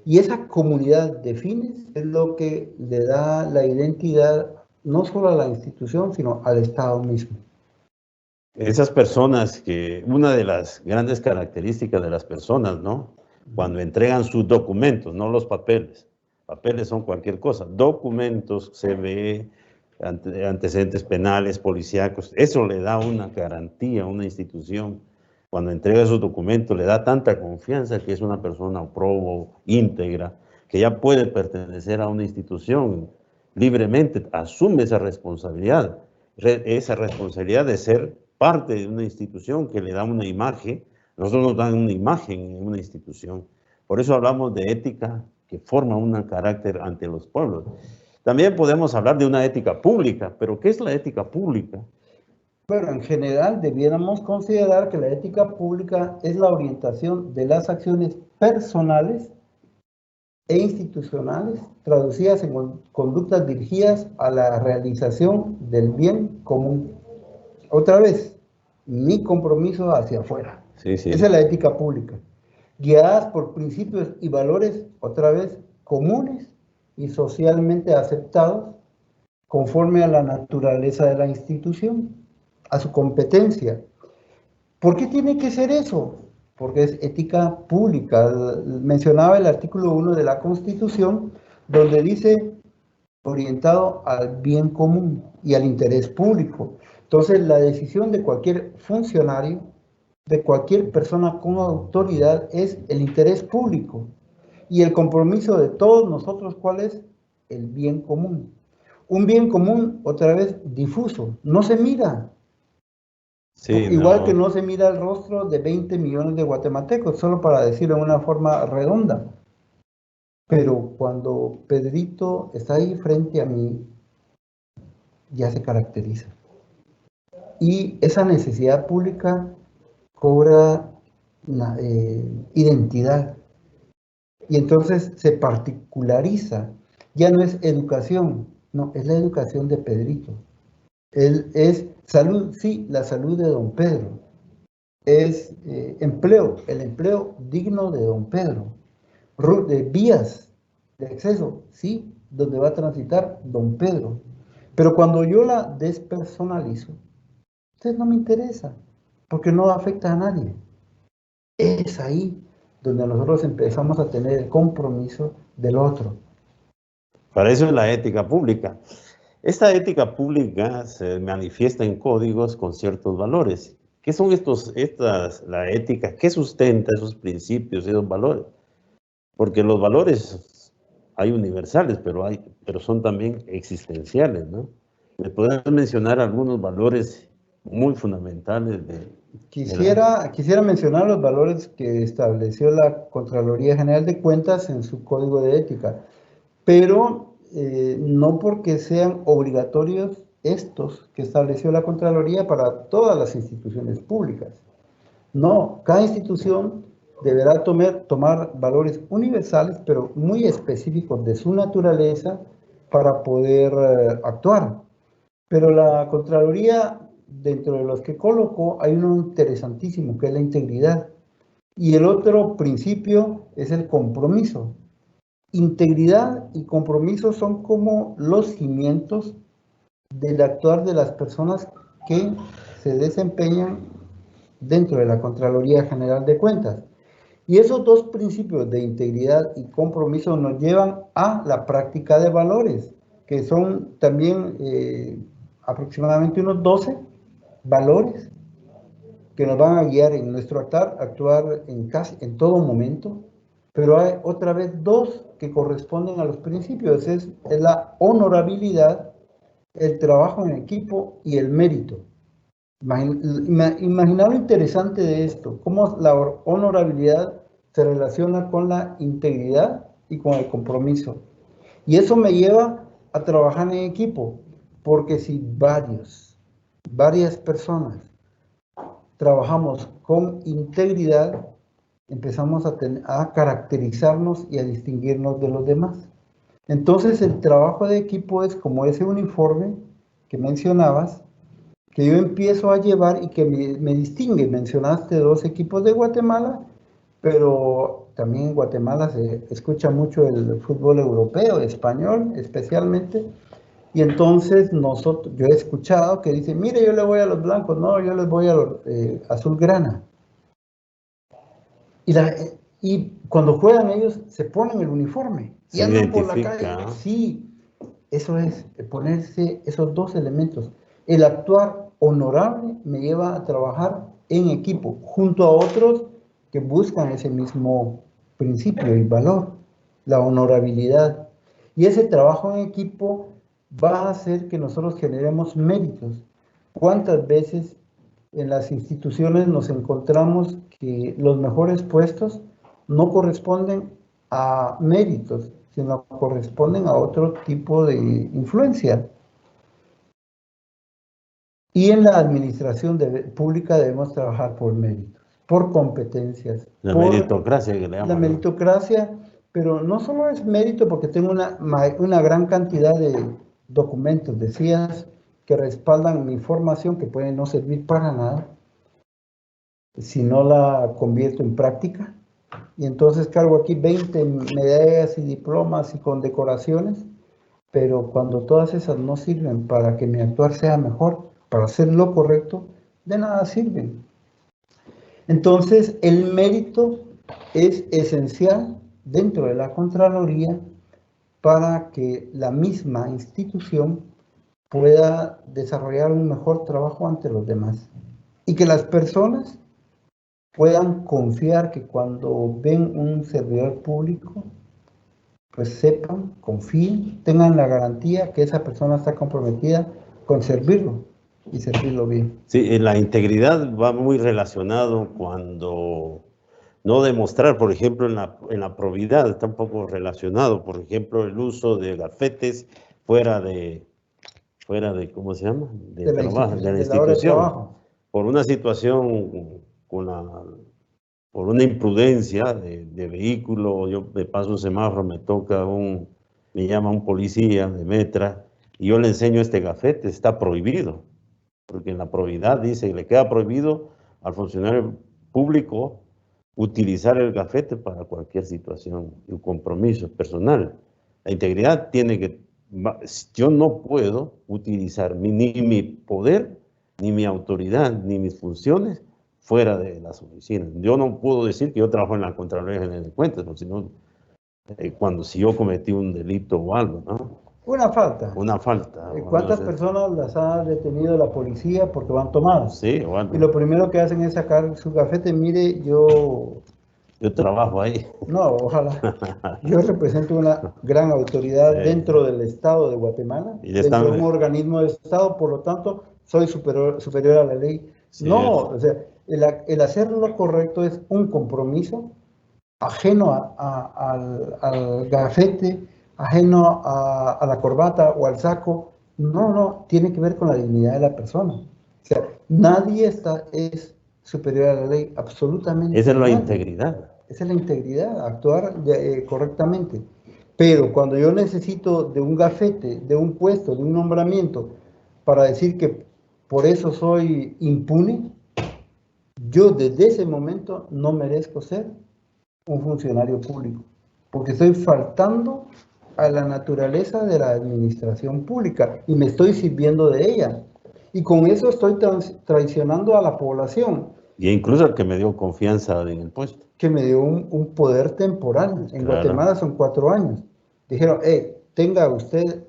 y esa comunidad de fines es lo que le da la identidad no solo a la institución, sino al Estado mismo. Esas personas una de las grandes características de las personas, ¿no? Cuando entregan sus documentos, no los papeles. Papeles son cualquier cosa. Documentos, CVE, antecedentes penales, policíacos. Eso le da una garantía a una institución. Cuando entrega esos documentos, le da tanta confianza que es una persona probo, íntegra, que ya puede pertenecer a una institución libremente, asume esa responsabilidad de ser parte de una institución que le da una imagen. Nosotros nos dan una imagen en una institución. Por eso hablamos de ética que forma un carácter ante los pueblos. También podemos hablar de una ética pública, pero ¿qué es la ética pública? Bueno, en general debiéramos considerar que la ética pública es la orientación de las acciones personales e institucionales traducidas en conductas dirigidas a la realización del bien común. Otra vez, mi compromiso hacia afuera. Sí, sí. Esa es la ética pública. Guiadas por principios y valores, otra vez, comunes y socialmente aceptados, conforme a la naturaleza de la institución, a su competencia. ¿Por qué tiene que ser eso? Porque es ética pública. Mencionaba el artículo 1 de la Constitución, donde dice orientado al bien común y al interés público. Entonces, la decisión de cualquier funcionario, de cualquier persona con autoridad, es el interés público. Y el compromiso de todos nosotros, ¿cuál es? El bien común. Un bien común, otra vez, difuso, no se mira. Sí, igual que no se mira el rostro de 20 millones de guatemaltecos, solo para decirlo de una forma redonda. Pero cuando Pedrito está ahí frente a mí, ya se caracteriza. Y esa necesidad pública cobra identidad. Y entonces se particulariza. Ya no es educación, no, es la educación de Pedrito. Él es salud, sí, la salud de don Pedro. Es empleo, el empleo digno de don Pedro. De vías de acceso, sí, donde va a transitar don Pedro. Pero cuando yo la despersonalizo, entonces no me interesa, porque no afecta a nadie. Es ahí donde nosotros empezamos a tener el compromiso del otro. Para eso es la ética pública. Esta ética pública se manifiesta en códigos con ciertos valores. ¿Qué son la ética? ¿Qué sustenta esos principios, esos valores? Porque los valores hay universales, pero son también existenciales, ¿no? ¿Me puedes mencionar algunos valores muy fundamentales Quisiera mencionar los valores que estableció la Contraloría General de Cuentas en su Código de Ética, pero no porque sean obligatorios estos que estableció la Contraloría para todas las instituciones públicas. No, cada institución deberá tomar valores universales, pero muy específicos de su naturaleza para poder actuar. Pero la Contraloría, dentro de los que colocó, hay uno interesantísimo, que es la integridad. Y el otro principio es el compromiso. Integridad y compromiso son como los cimientos del actuar de las personas que se desempeñan dentro de la Contraloría General de Cuentas. Y esos dos principios de integridad y compromiso nos llevan a la práctica de valores, que son también aproximadamente unos 12 valores que nos van a guiar en nuestro actuar en todo momento, pero hay otra vez dos que corresponden a los principios, es la honorabilidad, el trabajo en equipo y el mérito. Imagina lo interesante de esto, cómo la honorabilidad se relaciona con la integridad y con el compromiso. Y eso me lleva a trabajar en equipo, porque si varias personas trabajamos con integridad, empezamos a caracterizarnos y a distinguirnos de los demás. Entonces el trabajo de equipo es como ese uniforme que mencionabas, que yo empiezo a llevar y que me distingue. Mencionaste 2 equipos de Guatemala, pero también en Guatemala se escucha mucho el fútbol europeo, español especialmente, y entonces yo he escuchado que dicen, mire, yo le voy a los blancos, no, yo les voy a los azulgrana. Y cuando juegan ellos se ponen el uniforme y andan por la calle. Sí, eso es ponerse esos 2 elementos. El actuar honorable me lleva a trabajar en equipo junto a otros que buscan ese mismo principio y valor, la honorabilidad. Y ese trabajo en equipo va a hacer que nosotros generemos méritos. ¿Cuántas veces en las instituciones nos encontramos que los mejores puestos no corresponden a méritos, sino corresponden a otro tipo de influencia? Y en la administración pública debemos trabajar por méritos, por competencias. La meritocracia que le llaman. La meritocracia, pero no solo es mérito porque tengo una gran cantidad de documentos, decías, que respaldan mi formación, que pueden no servir para nada, si no la convierto en práctica. Y entonces cargo aquí 20 medallas y diplomas y condecoraciones, pero cuando todas esas no sirven para que mi actuar sea mejor, para hacer lo correcto, de nada sirven. Entonces, el mérito es esencial dentro de la Contraloría para que la misma institución pueda desarrollar un mejor trabajo ante los demás. Y que las personas puedan confiar que cuando ven un servidor público, pues sepan, confíen, tengan la garantía que esa persona está comprometida con servirlo y servirlo bien. Sí, la integridad va muy relacionado cuando no demostrar, por ejemplo, en la probidad, está un poco relacionado, por ejemplo, el uso de gafetes fuera de ¿cómo se llama? De la institución, por una situación, por una imprudencia de vehículo. Yo me paso un semáforo, me llama un policía de Metra, y yo le enseño este gafete, está prohibido, porque en la probidad dice que le queda prohibido al funcionario público utilizar el gafete para cualquier situación y un compromiso personal. La integridad yo no puedo utilizar ni mi poder, ni mi autoridad, ni mis funciones fuera de las oficinas. Yo no puedo decir que yo trabajo en la Contraloría General de Cuentas, porque si no, si yo cometí un delito o algo, ¿no? Una falta. Una falta. ¿Cuántas personas las ha detenido la policía porque van tomados? Sí, bueno. Y lo primero que hacen es sacar su gafete. Mire, yo trabajo ahí. No, ojalá. Yo represento una gran autoridad dentro del Estado de Guatemala, dentro de un organismo de Estado, por lo tanto, soy superior a la ley. Sí, no, o sea, el hacer lo correcto es un compromiso ajeno al gafete, ajeno a la corbata o al saco. No, tiene que ver con la dignidad de la persona. O sea, nadie es superior a la ley, absolutamente. Esa es la integridad. Esa es la integridad, actuar correctamente. Pero cuando yo necesito de un gafete, de un puesto, de un nombramiento, para decir que por eso soy impune, yo desde ese momento no merezco ser un funcionario público, porque estoy faltando a la naturaleza de la administración pública y me estoy sirviendo de ella. Y con eso estoy traicionando a la población. Y incluso el que me dio confianza en el puesto. Que me dio un poder temporal. En Guatemala son 4 años. Dijeron, tenga usted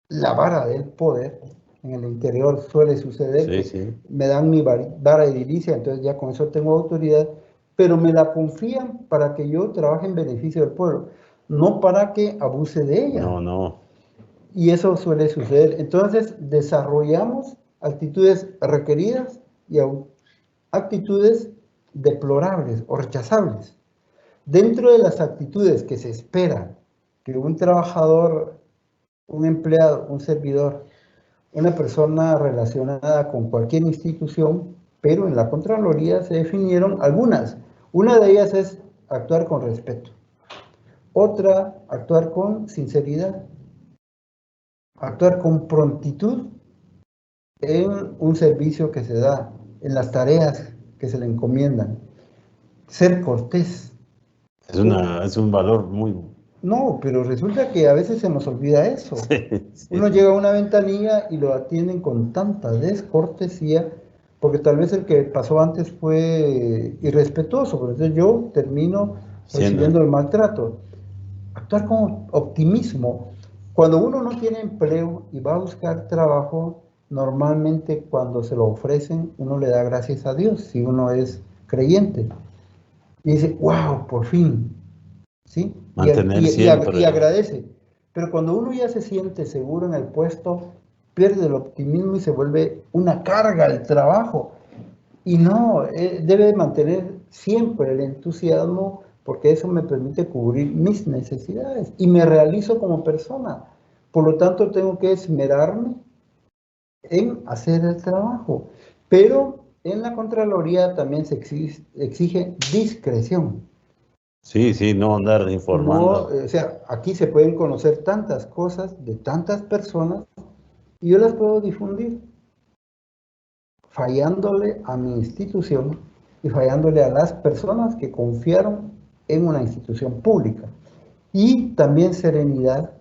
la vara del poder. En el interior suele suceder. Sí. Me dan mi vara edilicia, entonces ya con eso tengo autoridad, pero me la confían para que yo trabaje en beneficio del pueblo, no para que abuse de ella. No. Y eso suele suceder. Entonces desarrollamos actitudes requeridas y actitudes deplorables o rechazables. Dentro de las actitudes que se espera que un trabajador, un empleado, un servidor, una persona relacionada con cualquier institución, pero en la Contraloría se definieron algunas. Una de ellas es actuar con respeto. Otra, actuar con sinceridad. Actuar con prontitud en un servicio que se da, en las tareas que se le encomiendan. Ser cortés. Es un valor muy... No, pero resulta que a veces se nos olvida eso. Sí. Uno llega a una ventanilla y lo atienden con tanta descortesía, porque tal vez el que pasó antes fue irrespetuoso, pero entonces yo termino recibiendo el maltrato. Actuar con optimismo. Cuando uno no tiene empleo y va a buscar trabajo, normalmente cuando se lo ofrecen, uno le da gracias a Dios, si uno es creyente. Y dice, wow, por fin. ¿Sí? Y agradece. Pero cuando uno ya se siente seguro en el puesto, pierde el optimismo y se vuelve una carga el trabajo. Y no, debe mantener siempre el entusiasmo, porque eso me permite cubrir mis necesidades y me realizo como persona. Por lo tanto, tengo que esmerarme en hacer el trabajo. Pero en la Contraloría también se exige discreción. Sí, no andar informando. No, o sea, aquí se pueden conocer tantas cosas de tantas personas y yo las puedo difundir, fallándole a mi institución y fallándole a las personas que confiaron en una institución pública. Y también serenidad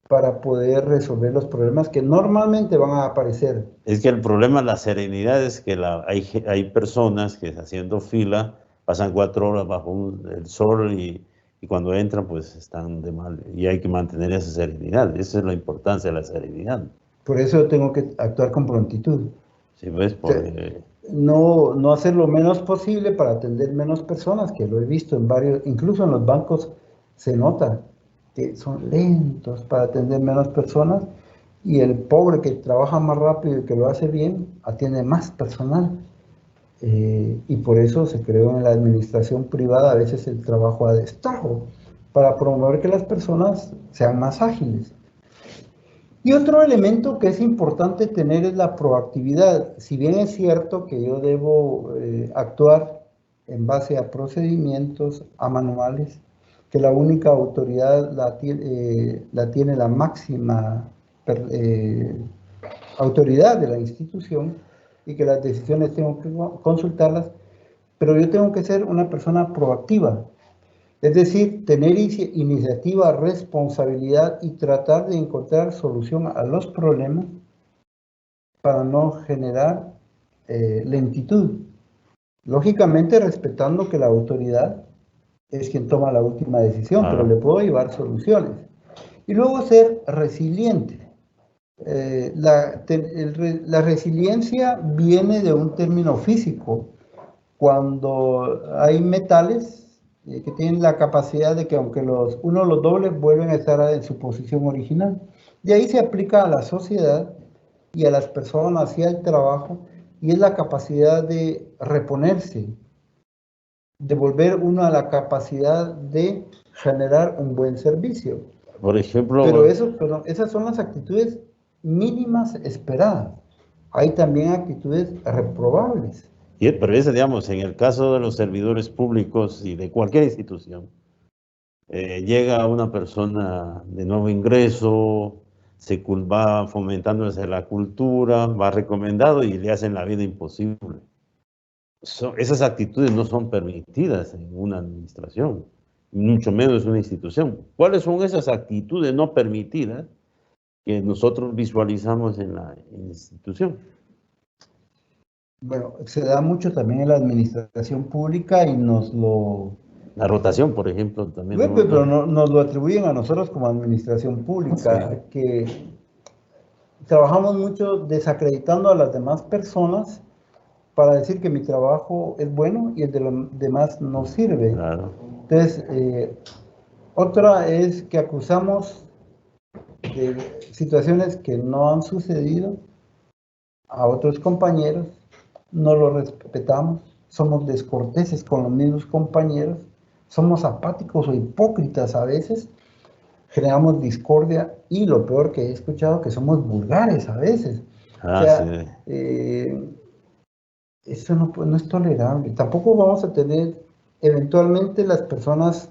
para poder resolver los problemas que normalmente van a aparecer. Es que el problema, la serenidad, es que hay personas que haciendo fila pasan 4 horas bajo el sol y cuando entran pues están de mal. Y hay que mantener esa serenidad. Esa es la importancia de la serenidad. Por eso tengo que actuar con prontitud. Sí, ¿ves? Porque... No hacer lo menos posible para atender menos personas, que lo he visto en varios, incluso en los bancos se nota que son lentos para atender menos personas y el pobre que trabaja más rápido y que lo hace bien, atiende más personal. Y por eso se creó en la administración privada a veces el trabajo a destajo, para promover que las personas sean más ágiles. Y otro elemento que es importante tener es la proactividad. Si bien es cierto que yo debo actuar en base a procedimientos, a manuales, que la única autoridad la tiene la máxima autoridad de la institución y que las decisiones tengo que consultarlas, pero yo tengo que ser una persona proactiva. Es decir, tener iniciativa, responsabilidad y tratar de encontrar solución a los problemas para no generar lentitud. Lógicamente respetando que la autoridad es quien toma la última decisión, pero le puedo llevar soluciones. Y luego ser resiliente. La resiliencia viene de un término físico. Cuando hay metales que tienen la capacidad de que aunque uno los doble, vuelven a estar en su posición original. De ahí se aplica a la sociedad y a las personas y al trabajo, y es la capacidad de reponerse, de volver uno a la capacidad de generar un buen servicio. Por ejemplo... Pero esas son las actitudes mínimas esperadas. Hay también actitudes reprobables. Pero ese, digamos, en el caso de los servidores públicos y de cualquier institución, llega una persona de nuevo ingreso, va fomentándose la cultura, va recomendado y le hacen la vida imposible. Esas actitudes no son permitidas en una administración, mucho menos en una institución. ¿Cuáles son esas actitudes no permitidas que nosotros visualizamos en la institución? Bueno, se da mucho también en la administración pública y La rotación, por ejemplo, también. Bueno, pero nos lo atribuyen a nosotros como administración pública, sí, que trabajamos mucho desacreditando a las demás personas para decir que mi trabajo es bueno y el de los demás no sirve. Claro. Entonces, otra es que acusamos de situaciones que no han sucedido a otros compañeros, no lo respetamos, somos descorteses con los mismos compañeros, somos apáticos o hipócritas a veces, generamos discordia y lo peor que he escuchado, que somos vulgares a veces. O sea, sí. Eso no es tolerable. Tampoco vamos a tener, eventualmente las personas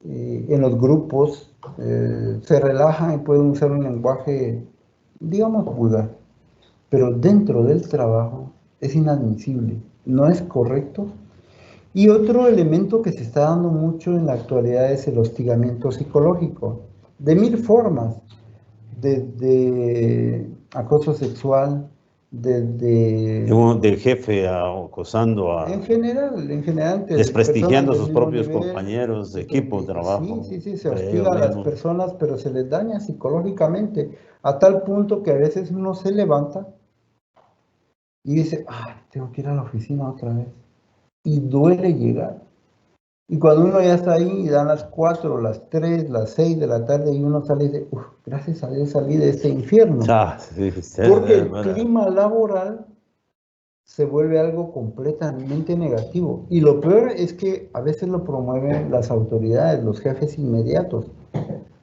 en los grupos se relajan y pueden usar un lenguaje, digamos, vulgar, pero dentro del trabajo es inadmisible, no es correcto. Y otro elemento que se está dando mucho en la actualidad es el hostigamiento psicológico, de mil formas, desde acoso sexual, desde... Del jefe acosando a... En general. Desprestigiando a sus propios compañeros de equipo de trabajo. Sí, se hostiga a las personas, pero se les daña psicológicamente, a tal punto que a veces uno se levanta y dice, tengo que ir a la oficina otra vez. Y duele llegar. Y cuando uno ya está ahí y dan las 4, las 3, las 6 de la tarde y uno sale y dice, gracias a Dios salí de este infierno. Porque el clima laboral se vuelve algo completamente negativo. Y lo peor es que a veces lo promueven las autoridades, los jefes inmediatos.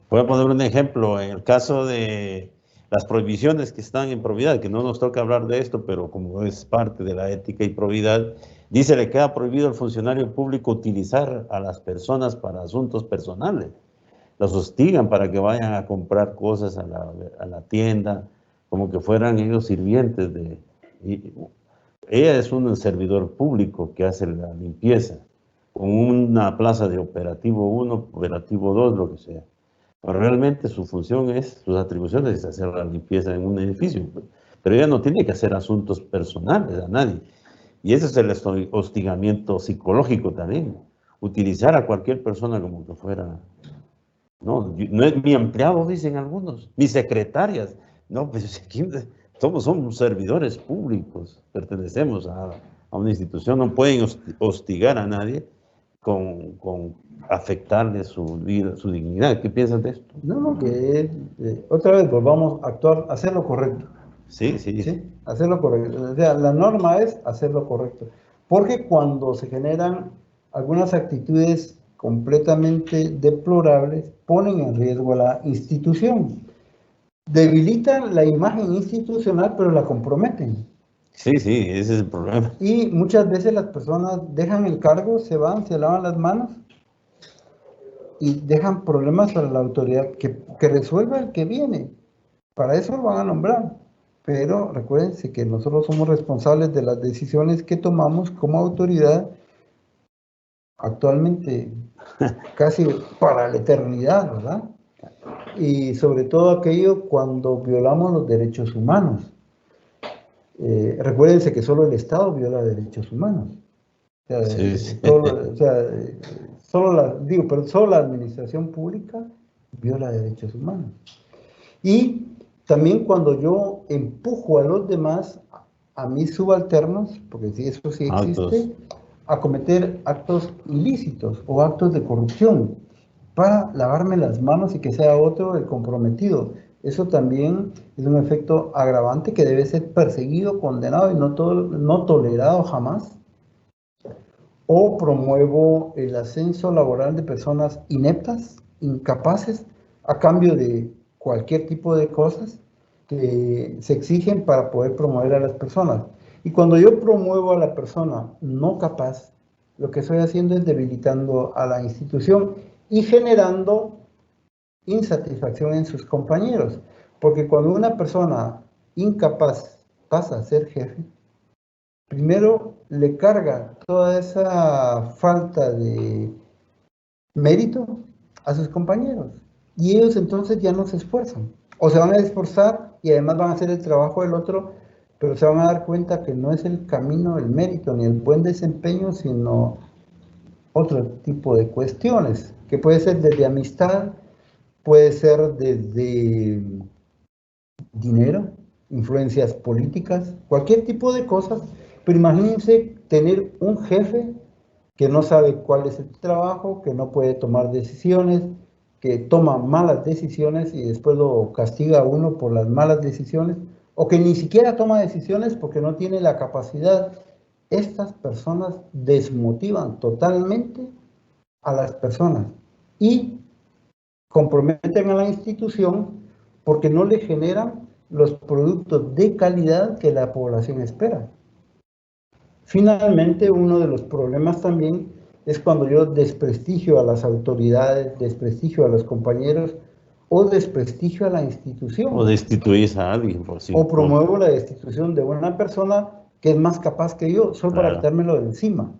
Voy a poner un ejemplo. En el caso de las prohibiciones que están en probidad, que no nos toca hablar de esto, pero como es parte de la ética y probidad, dice, le queda prohibido al funcionario público utilizar a las personas para asuntos personales. Los hostigan para que vayan a comprar cosas a la tienda, como que fueran ellos sirvientes de... Ella es un servidor público que hace la limpieza, con una plaza de operativo 1, operativo 2, lo que sea. Pero realmente su función sus atribuciones es hacer la limpieza en un edificio. Pero ella no tiene que hacer asuntos personales a nadie. Y ese es el hostigamiento psicológico también. Utilizar a cualquier persona como que fuera... No es mi empleado, dicen algunos, mis secretarias. No, pues somos servidores públicos, pertenecemos a una institución, no pueden hostigar a nadie con afectarle su vida, su dignidad. ¿Qué piensas de esto? No, que otra vez volvamos a actuar, hacer lo correcto. Sí. Hacer lo correcto. O sea, la norma es hacer lo correcto. Porque cuando se generan algunas actitudes completamente deplorables, ponen en riesgo a la institución. Debilitan la imagen institucional, pero la comprometen. Sí, ese es el problema. Y muchas veces las personas dejan el cargo, se van, se lavan las manos y dejan problemas para la autoridad que resuelva el que viene. Para eso lo van a nombrar. Pero recuérdense que nosotros somos responsables de las decisiones que tomamos como autoridad actualmente casi para la eternidad, ¿verdad? Y sobre todo aquello cuando violamos los derechos humanos. Recuérdense que solo el Estado viola derechos humanos. O sea, solo la administración pública viola derechos humanos. Y también cuando yo empujo a los demás, a mis subalternos, porque sí, eso sí existe, a cometer actos ilícitos o actos de corrupción para lavarme las manos y que sea otro el comprometido. Eso también es un efecto agravante que debe ser perseguido, condenado y no tolerado jamás. O promuevo el ascenso laboral de personas ineptas, incapaces, a cambio de cualquier tipo de cosas que se exigen para poder promover a las personas. Y cuando yo promuevo a la persona no capaz, lo que estoy haciendo es debilitando a la institución y generando insatisfacción en sus compañeros. Porque cuando una persona incapaz pasa a ser jefe, primero le carga toda esa falta de mérito a sus compañeros. Y ellos entonces ya no se esfuerzan. O se van a esforzar y además van a hacer el trabajo del otro, pero se van a dar cuenta que no es el camino, el mérito, ni el buen desempeño, sino otro tipo de cuestiones, que puede ser desde amistad, puede ser desde dinero, influencias políticas, cualquier tipo de cosas. Pero imagínense tener un jefe que no sabe cuál es el trabajo, que no puede tomar decisiones, que toma malas decisiones y después lo castiga a uno por las malas decisiones, o que ni siquiera toma decisiones porque no tiene la capacidad. Estas personas desmotivan totalmente a las personas y comprometen a la institución porque no le generan los productos de calidad que la población espera. Finalmente, uno de los problemas también es cuando yo desprestigio a las autoridades, desprestigio a los compañeros o desprestigio a la institución. O destituís a alguien, por sí. O promuevo la destitución de una persona que es más capaz que yo, solo para quitármelo de encima.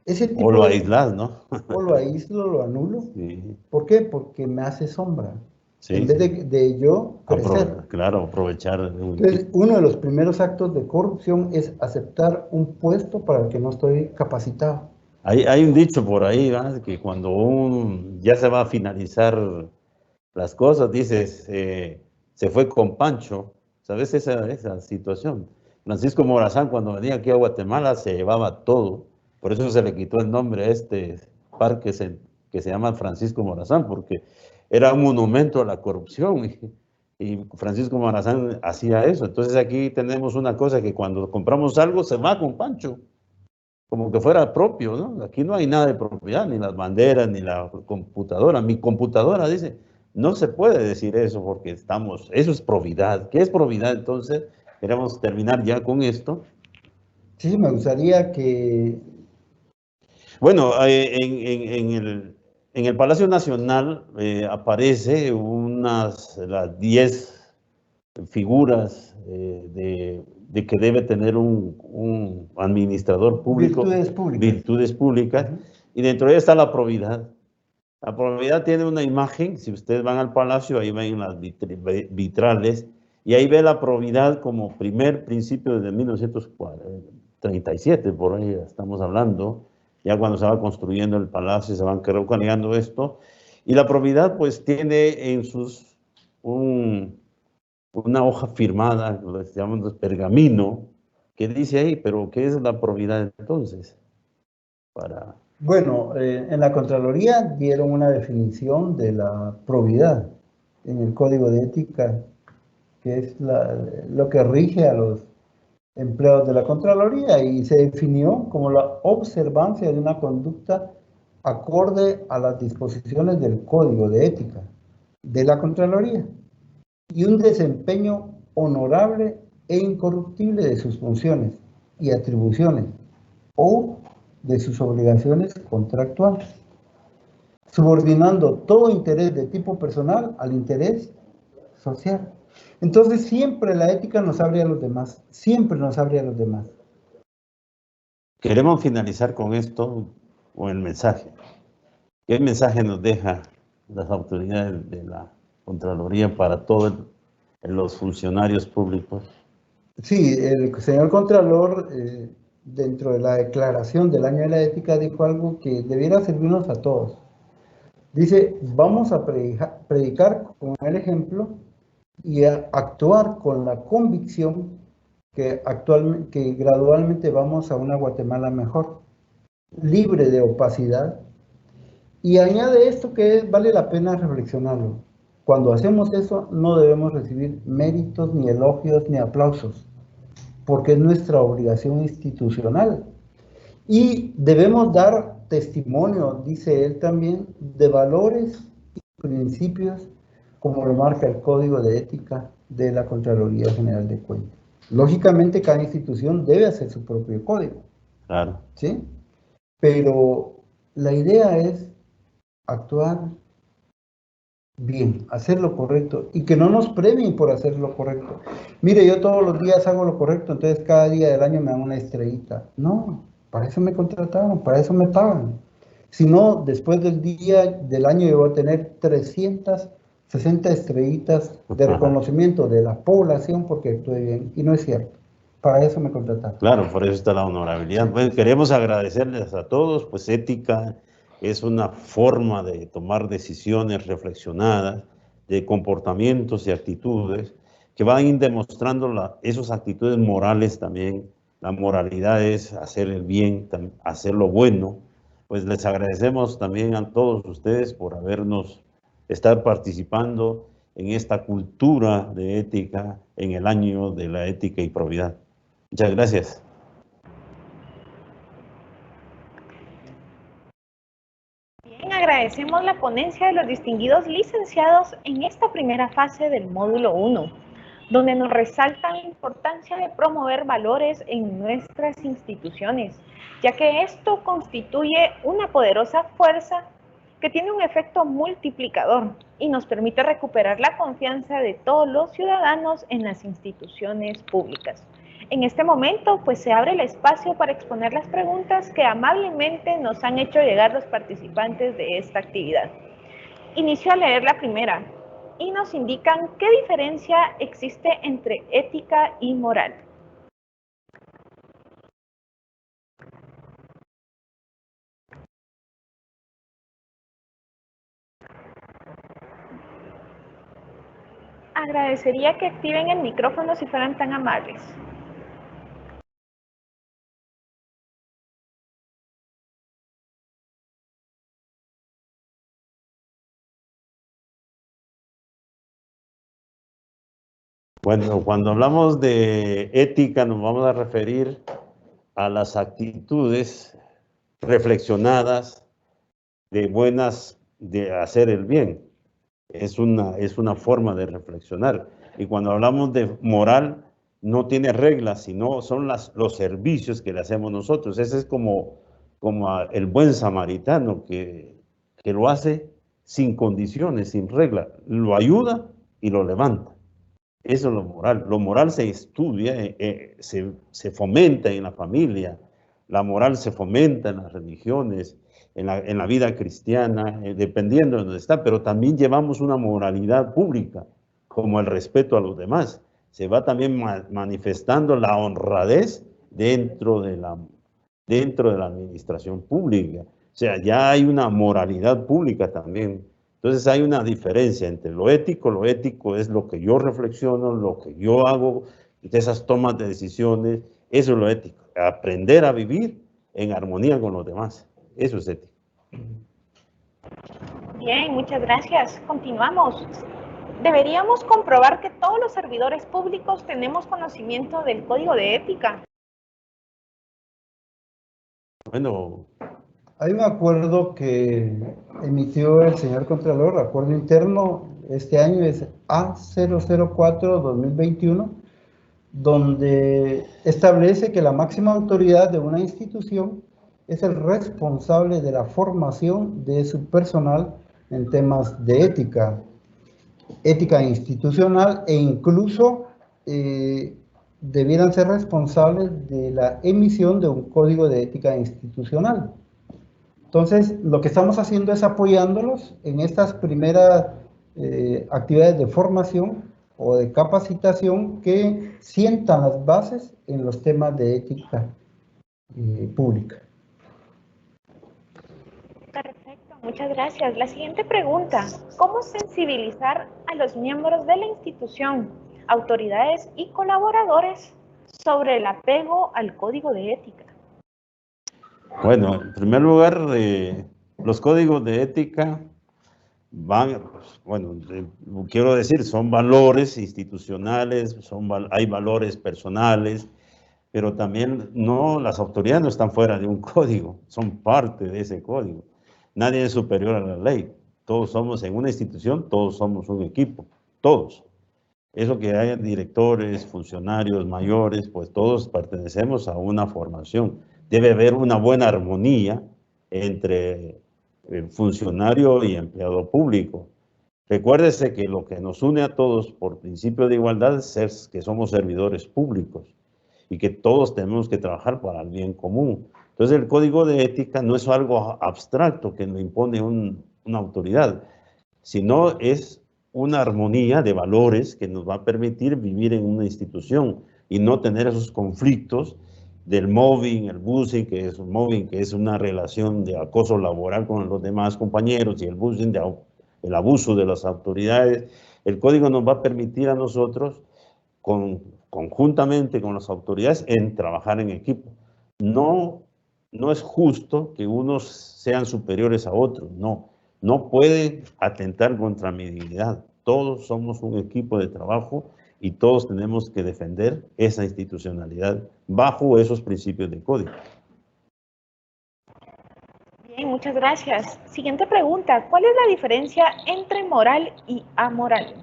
Ese tipo o lo aíslas, ¿no? O lo aíslo, lo anulo. Sí. ¿Por qué? Porque me hace sombra. Sí, en vez de yo crecer. Claro, aprovechar. Entonces, uno de los primeros actos de corrupción es aceptar un puesto para el que no estoy capacitado. Hay un dicho por ahí, ¿verdad? Que cuando ya se va a finalizar las cosas, dices, se fue con Pancho. ¿Sabes esa situación? Francisco Morazán, cuando venía aquí a Guatemala, se llevaba todo. Por eso se le quitó el nombre a este parque que se llama Francisco Morazán, porque era un monumento a la corrupción. Y Francisco Morazán hacía eso. Entonces aquí tenemos una cosa que cuando compramos algo se va con Pancho, como que fuera propio, ¿no? Aquí no hay nada de propiedad, ni las banderas, ni la computadora. Mi computadora dice, no se puede decir eso porque eso es probidad. ¿Qué es probidad? Entonces, queremos terminar ya con esto. Sí, me gustaría que... Bueno, en el Palacio Nacional aparece las 10 figuras de que debe tener un administrador público. Virtudes públicas. Y dentro de ella está la probidad. La probidad tiene una imagen, si ustedes van al palacio, ahí ven las vitrales, y ahí ve la probidad como primer principio desde 1937, por ahí estamos hablando, ya cuando se va construyendo el palacio, se van creando esto, y la probidad pues tiene en una hoja firmada, lo llamamos pergamino, que dice ahí, pero ¿qué es la probidad entonces? Bueno, en la Contraloría dieron una definición de la probidad en el Código de Ética, que es lo que rige a los empleados de la Contraloría, y se definió como la observancia de una conducta acorde a las disposiciones del Código de Ética de la Contraloría y un desempeño honorable e incorruptible de sus funciones y atribuciones o de sus obligaciones contractuales, subordinando todo interés de tipo personal al interés social. Entonces siempre la ética nos abre a los demás, siempre nos abre a los demás. Queremos finalizar con esto, con el mensaje. ¿Qué mensaje nos deja las autoridades de la Contraloría para todos los funcionarios públicos? Sí, el señor Contralor, dentro de la declaración del Año de la Ética, dijo algo que debiera servirnos a todos. Dice, vamos a predicar con el ejemplo y a actuar con la convicción que gradualmente vamos a una Guatemala mejor, libre de opacidad. Y añade esto que vale la pena reflexionarlo. Cuando hacemos eso, no debemos recibir méritos, ni elogios, ni aplausos, porque es nuestra obligación institucional. Y debemos dar testimonio, dice él también, de valores y principios, como lo marca el Código de Ética de la Contraloría General de Cuentas. Lógicamente, cada institución debe hacer su propio código. Claro. ¿Sí? Pero la idea es actuar bien, hacer lo correcto y que no nos premien por hacer lo correcto. Mire, yo todos los días hago lo correcto, entonces cada día del año me dan una estrellita. No, para eso me contrataron, para eso me pagan. Si no, después del día del año yo voy a tener 360 estrellitas de reconocimiento de la población porque actué bien. Y no es cierto. Para eso me contrataron. Claro, por eso está la honorabilidad. Pues queremos agradecerles a todos, pues ética es una forma de tomar decisiones reflexionadas, de comportamientos y actitudes que van a ir demostrando esas actitudes morales también. La moralidad es hacer el bien, hacer lo bueno. Pues les agradecemos también a todos ustedes por estar participando en esta cultura de ética en el año de la ética y probidad. Muchas gracias. Bien, agradecemos la ponencia de los distinguidos licenciados en esta primera fase del módulo 1, donde nos resaltan la importancia de promover valores en nuestras instituciones, ya que esto constituye una poderosa fuerza que tiene un efecto multiplicador y nos permite recuperar la confianza de todos los ciudadanos en las instituciones públicas. En este momento, pues se abre el espacio para exponer las preguntas que amablemente nos han hecho llegar los participantes de esta actividad. Inicio a leer la primera y nos indican qué diferencia existe entre ética y moral. Agradecería que activen el micrófono si fueran tan amables. Bueno, cuando hablamos de ética nos vamos a referir a las actitudes reflexionadas de hacer el bien. Es una forma de reflexionar. Y cuando hablamos de moral, no tiene reglas, sino son los servicios que le hacemos nosotros. Ese es como el buen samaritano que lo hace sin condiciones, sin reglas. Lo ayuda y lo levanta. Eso es lo moral. Lo moral se estudia, se fomenta en la familia. La moral se fomenta en las religiones, en la vida cristiana, dependiendo de donde está. Pero también llevamos una moralidad pública, como el respeto a los demás. Se va también manifestando la honradez dentro de la administración pública. O sea, ya hay una moralidad pública también. Entonces hay una diferencia entre lo ético es lo que yo reflexiono, lo que yo hago, de esas tomas de decisiones, eso es lo ético, aprender a vivir en armonía con los demás, eso es ético. Bien, muchas gracias. Continuamos. Deberíamos comprobar que todos los servidores públicos tenemos conocimiento del Código de Ética. Bueno, hay un acuerdo que emitió el señor Contralor, acuerdo interno, este año es A004-2021, donde establece que la máxima autoridad de una institución es el responsable de la formación de su personal en temas de ética institucional e incluso debieran ser responsables de la emisión de un código de ética institucional. Entonces, lo que estamos haciendo es apoyándolos en estas primeras actividades de formación o de capacitación que sientan las bases en los temas de ética pública. Perfecto. Muchas gracias. La siguiente pregunta, ¿cómo sensibilizar a los miembros de la institución, autoridades y colaboradores sobre el apego al código de ética? Bueno, en primer lugar, los códigos de ética van, bueno, quiero decir, son valores institucionales, hay valores personales, pero también no, las autoridades no están fuera de un código, son parte de ese código. Nadie es superior a la ley. Todos somos en una institución, todos somos un equipo, todos. Eso que haya directores, funcionarios mayores, pues todos pertenecemos a una formación. Debe haber una buena armonía entre funcionario y empleado público. Recuérdese que lo que nos une a todos por principio de igualdad es que somos servidores públicos y que todos tenemos que trabajar para el bien común. Entonces el código de ética no es algo abstracto que lo impone una autoridad, sino es una armonía de valores que nos va a permitir vivir en una institución y no tener esos conflictos del mobbing, el bullying, que es una relación de acoso laboral con los demás compañeros, y el bullying, el abuso de las autoridades. El código nos va a permitir a nosotros, conjuntamente con las autoridades, en trabajar en equipo. No es justo que unos sean superiores a otros, no puede atentar contra mi dignidad. Todos somos un equipo de trabajo y todos tenemos que defender esa institucionalidad bajo esos principios de código. Bien, muchas gracias. Siguiente pregunta, ¿cuál es la diferencia entre moral y amoral?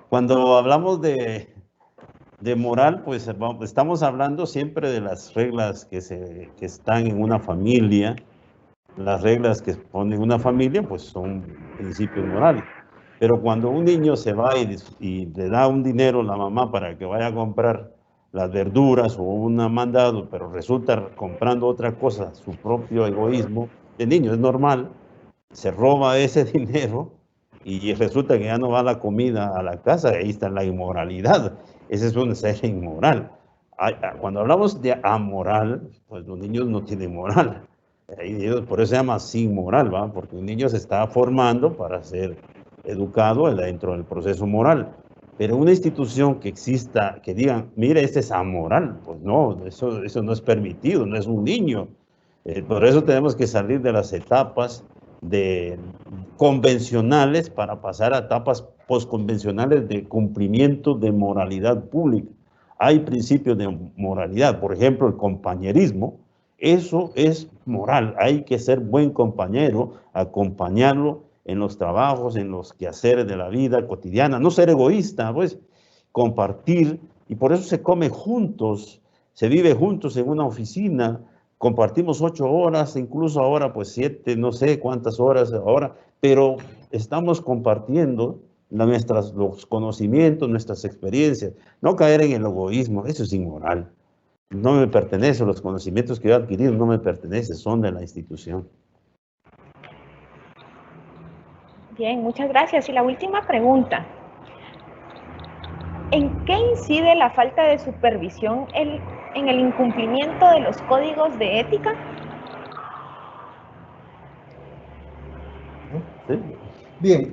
Cuando hablamos de moral, pues estamos hablando siempre de las reglas que están en una familia. Las reglas que pone una familia, pues son principios morales. Pero cuando un niño se va y le da un dinero a la mamá para que vaya a comprar las verduras o un mandado, pero resulta comprando otra cosa, su propio egoísmo, el niño es normal, se roba ese dinero y resulta que ya no va la comida a la casa, ahí está la inmoralidad. Ese es un ser inmoral. Cuando hablamos de amoral, pues los niños no tienen moral. Por eso se llama sin moral, ¿va? Porque un niño se está formando para ser educado dentro del proceso moral. Pero una institución que exista, que digan, mire, este es amoral, pues no, eso no es permitido, no es un niño. Por eso tenemos que salir de las etapas convencionales para pasar a etapas postconvencionales de cumplimiento de moralidad pública. Hay principios de moralidad, por ejemplo, el compañerismo. Eso es moral, hay que ser buen compañero, acompañarlo en los trabajos, en los quehaceres de la vida cotidiana, no ser egoísta, pues compartir, y por eso se come juntos, se vive juntos en una oficina, compartimos 8 horas, incluso ahora pues 7, no sé cuántas horas ahora, pero estamos compartiendo los conocimientos, nuestras experiencias, no caer en el egoísmo, eso es inmoral. No me pertenece, los conocimientos que yo he adquirido no me pertenecen, son de la institución. Bien, muchas gracias. Y la última pregunta. ¿En qué incide la falta de supervisión en el incumplimiento de los códigos de ética? ¿Sí? Bien,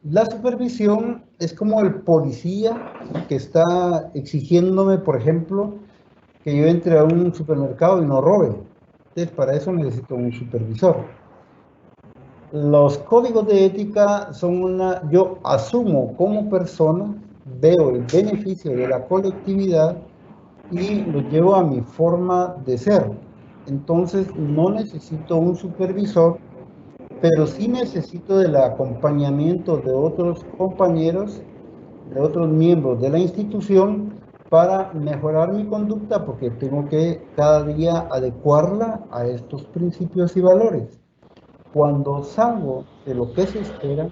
la supervisión es como el policía que está exigiéndome, por ejemplo, que yo entre a un supermercado y no robe. Entonces, para eso necesito un supervisor. Los códigos de ética son yo asumo como persona, veo el beneficio de la colectividad y lo llevo a mi forma de ser. Entonces, no necesito un supervisor, pero sí necesito del acompañamiento de otros compañeros, de otros miembros de la institución, para mejorar mi conducta, porque tengo que cada día adecuarla a estos principios y valores. Cuando salgo de lo que se espera,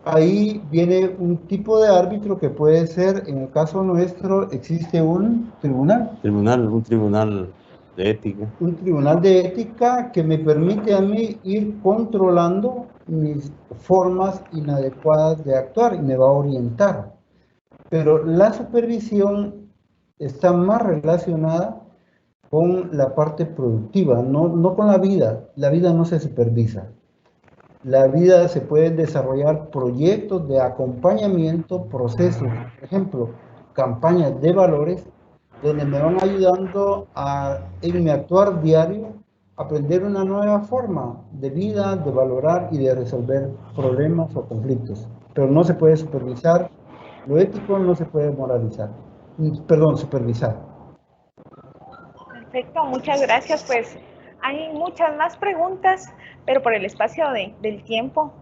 ahí viene un tipo de árbitro que puede ser, en el caso nuestro, existe un tribunal. Un tribunal de ética. Un tribunal de ética que me permite a mí ir controlando mis formas inadecuadas de actuar y me va a orientar. Pero la supervisión está más relacionada con la parte productiva, no con la vida. La vida no se supervisa. La vida se pueden desarrollar proyectos de acompañamiento, procesos, por ejemplo, campañas de valores, donde me van ayudando en mi actuar diario, aprender una nueva forma de vida, de valorar y de resolver problemas o conflictos. Pero no se puede supervisar, lo ético no se puede moralizar, perdón, supervisar. Perfecto, muchas gracias. Pues hay muchas más preguntas, pero por el espacio del tiempo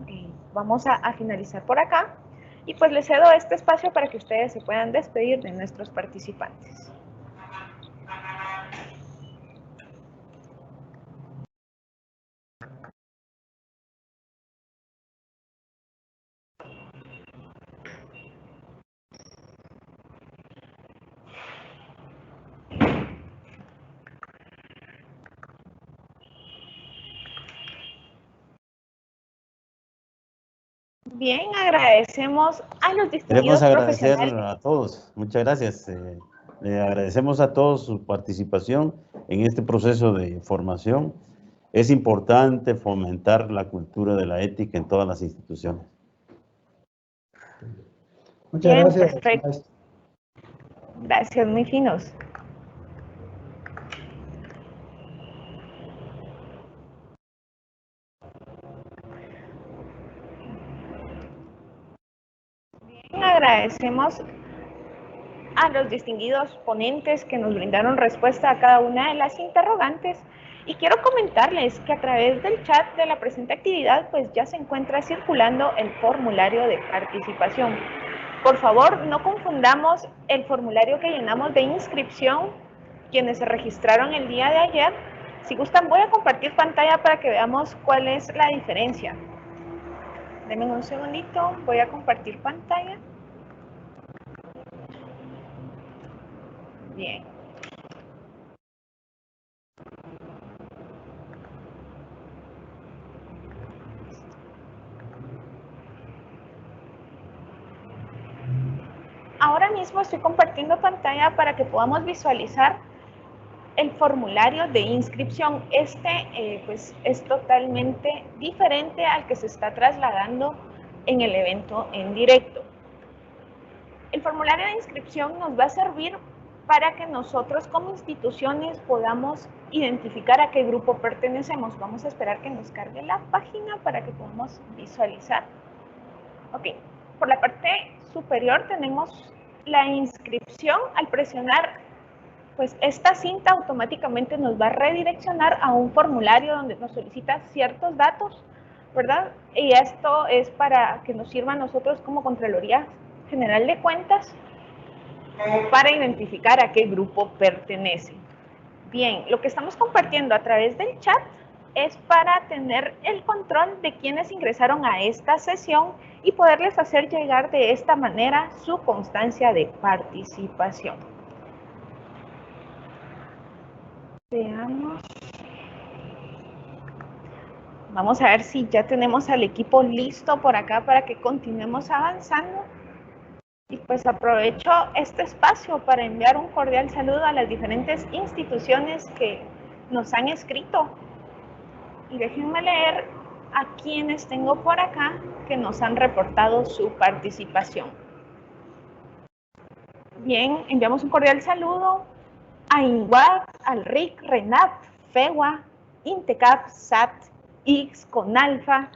vamos a finalizar por acá. Y pues les cedo este espacio para que ustedes se puedan despedir de nuestros participantes. Bien, agradecemos a los distinguidos Queremos agradecer profesionales. a todos, muchas gracias. Le agradecemos a todos su participación en este proceso de formación. Es importante fomentar la cultura de la ética en todas las instituciones. Muchas Bien, gracias. perfecto. Gracias, muy finos. Bien, agradecemos a los distinguidos ponentes que nos brindaron respuesta a cada una de las interrogantes. Y quiero comentarles que a través del chat de la presente actividad, pues ya se encuentra circulando el formulario de participación. Por favor, no confundamos el formulario que llenamos de inscripción, quienes se registraron el día de ayer. Si gustan, voy a compartir pantalla para que veamos cuál es la diferencia. Denme un segundito, voy a compartir pantalla. Bien. Ahora mismo estoy compartiendo pantalla para que podamos visualizar el formulario de inscripción. Pues es totalmente diferente al que se está trasladando en el evento en directo. El formulario de inscripción nos va a servir para que nosotros como instituciones podamos identificar a qué grupo pertenecemos. Vamos a esperar que nos cargue la página para que podamos visualizar. Ok, por la parte superior tenemos la inscripción. Al presionar pues esta cinta automáticamente nos va a redireccionar a un formulario donde nos solicita ciertos datos, ¿verdad? Y esto es para que nos sirva a nosotros como Contraloría General de Cuentas para identificar a qué grupo pertenece. Bien, lo que estamos compartiendo a través del chat es para tener el control de quienes ingresaron a esta sesión y poderles hacer llegar de esta manera su constancia de participación. Veamos. Vamos a ver si ya tenemos al equipo listo por acá para que continuemos avanzando. Y pues aprovecho este espacio para enviar un cordial saludo a las diferentes instituciones que nos han escrito. Y déjenme leer a quienes tengo por acá que nos han reportado su participación. Bien, enviamos un cordial saludo a INWAD, al RIC, RENAP, FEWA, INTECAP, SAT, IX, CONALFA,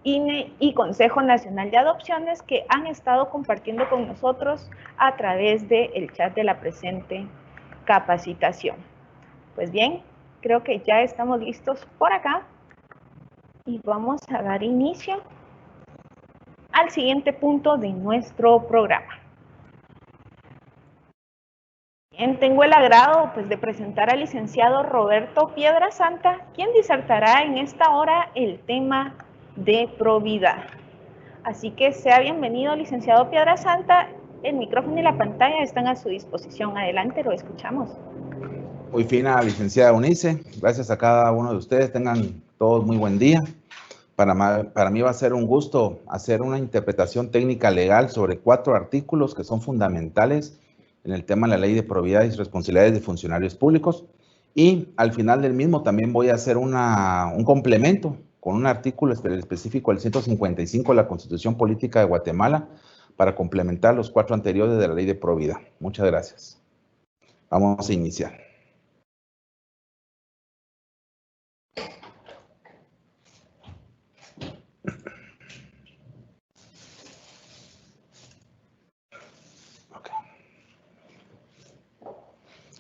INE y Consejo Nacional de Adopciones que han estado compartiendo con nosotros a través del chat de la presente capacitación. Pues bien, creo que ya estamos listos por acá y vamos a dar inicio al siguiente punto de nuestro programa. Bien, tengo el agrado pues, de presentar al licenciado Roberto Piedrasanta, quien disertará en esta hora el tema de probidad. Así que sea bienvenido, licenciado Piedrasanta. El micrófono y la pantalla están a su disposición. Adelante, lo escuchamos. Muy fina, licenciada Eunice. Gracias a cada uno de ustedes. Tengan todos muy buen día. Para mí va a ser un gusto hacer una interpretación técnica legal sobre 4 artículos que son fundamentales en el tema de la Ley de Probidad y Responsabilidades de Funcionarios Públicos. Y al final del mismo también voy a hacer un complemento con un artículo específico, el 155 de la Constitución Política de Guatemala, para complementar los 4 anteriores de la Ley de Provida. Muchas gracias. Vamos a iniciar.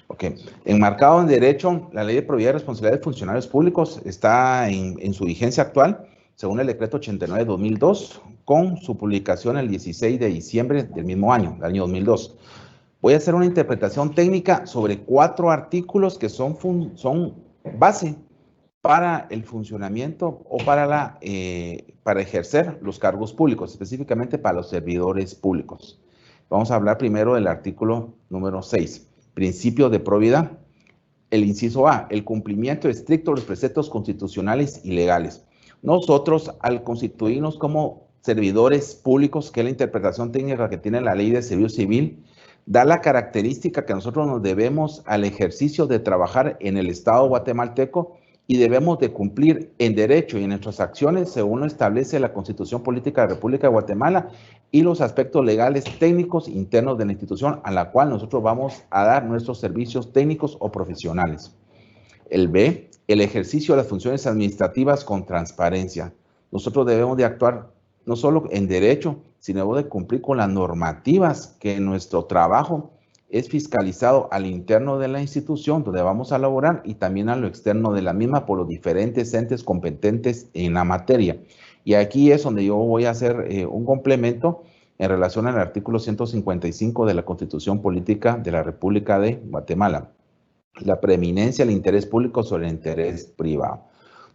Ok. Enmarcado en derecho, la Ley de Probidad y Responsabilidad de Funcionarios Públicos está en su vigencia actual, según el decreto 89 de 2002, con su publicación el 16 de diciembre del mismo año, del año 2002. Voy a hacer una interpretación técnica sobre 4 artículos que son base para el funcionamiento o para ejercer los cargos públicos, específicamente para los servidores públicos. Vamos a hablar primero del artículo número 6. Principio de probidad. El inciso A, el cumplimiento estricto de los preceptos constitucionales y legales. Nosotros, al constituirnos como servidores públicos, que es la interpretación técnica que tiene la Ley de Servicio Civil, da la característica que nosotros nos debemos al ejercicio de trabajar en el Estado guatemalteco y debemos de cumplir en derecho y en nuestras acciones según lo establece la Constitución Política de la República de Guatemala y los aspectos legales técnicos internos de la institución a la cual nosotros vamos a dar nuestros servicios técnicos o profesionales. El B, el ejercicio de las funciones administrativas con transparencia. Nosotros debemos de actuar no solo en derecho, sino de cumplir con las normativas que nuestro trabajo es fiscalizado al interno de la institución donde vamos a laborar y también a lo externo de la misma por los diferentes entes competentes en la materia. Y aquí es donde yo voy a hacer un complemento en relación al artículo 155 de la Constitución Política de la República de Guatemala. La preeminencia del interés público sobre el interés privado.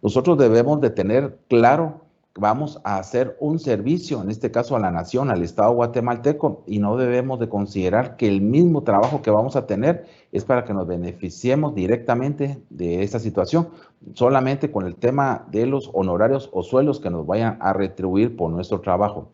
Nosotros debemos de tener claro que vamos a hacer un servicio, en este caso a la nación, al Estado guatemalteco, y no debemos de considerar que el mismo trabajo que vamos a tener es para que nos beneficiemos directamente de esta situación, solamente con el tema de los honorarios o sueldos que nos vayan a retribuir por nuestro trabajo.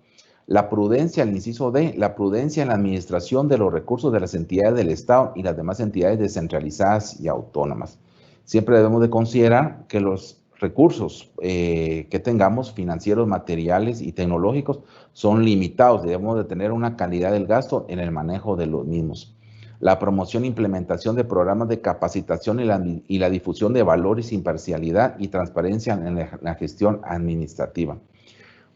La prudencia, el inciso D, la prudencia en la administración de los recursos de las entidades del Estado y las demás entidades descentralizadas y autónomas. Siempre debemos de considerar que los recursos que tengamos, financieros, materiales y tecnológicos, son limitados. Debemos de tener una calidad del gasto en el manejo de los mismos. La promoción e implementación de programas de capacitación y la difusión de valores, imparcialidad y transparencia en la gestión administrativa.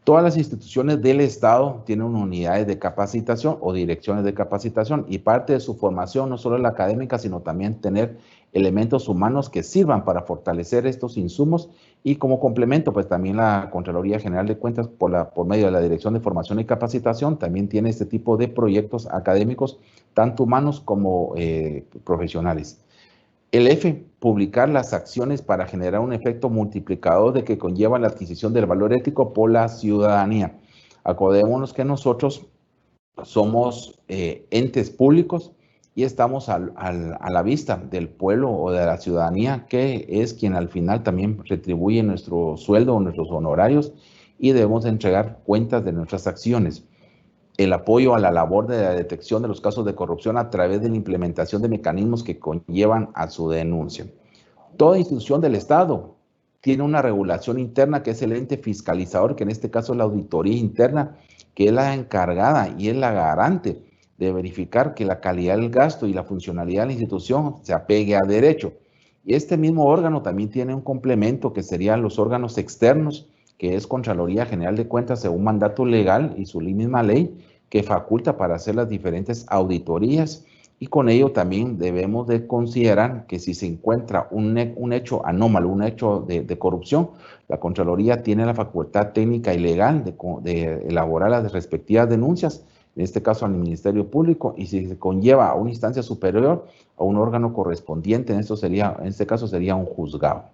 Todas las instituciones del Estado tienen unidades de capacitación o direcciones de capacitación y parte de su formación no solo es la académica, sino también tener elementos humanos que sirvan para fortalecer estos insumos y como complemento, pues también la Contraloría General de Cuentas por medio de la Dirección de Formación y Capacitación también tiene este tipo de proyectos académicos, tanto humanos como profesionales. El F, publicar las acciones para generar un efecto multiplicador de que conlleva la adquisición del valor ético por la ciudadanía. Acordémonos que nosotros somos entes públicos y estamos a la vista del pueblo o de la ciudadanía, que es quien al final también retribuye nuestro sueldo o nuestros honorarios y debemos entregar cuentas de nuestras acciones. El apoyo a la labor de la detección de los casos de corrupción a través de la implementación de mecanismos que conllevan a su denuncia. Toda institución del Estado tiene una regulación interna que es el ente fiscalizador, que en este caso es la auditoría interna, que es la encargada y es la garante de verificar que la calidad del gasto y la funcionalidad de la institución se apegue a derecho. Y este mismo órgano también tiene un complemento que serían los órganos externos, que es Contraloría General de Cuentas según mandato legal y su misma ley, que faculta para hacer las diferentes auditorías y con ello también debemos de considerar que si se encuentra un hecho anómalo, un hecho de corrupción, la Contraloría tiene la facultad técnica y legal de elaborar las respectivas denuncias, en este caso al Ministerio Público, y si se conlleva a una instancia superior, a un órgano correspondiente, en este caso sería un juzgado.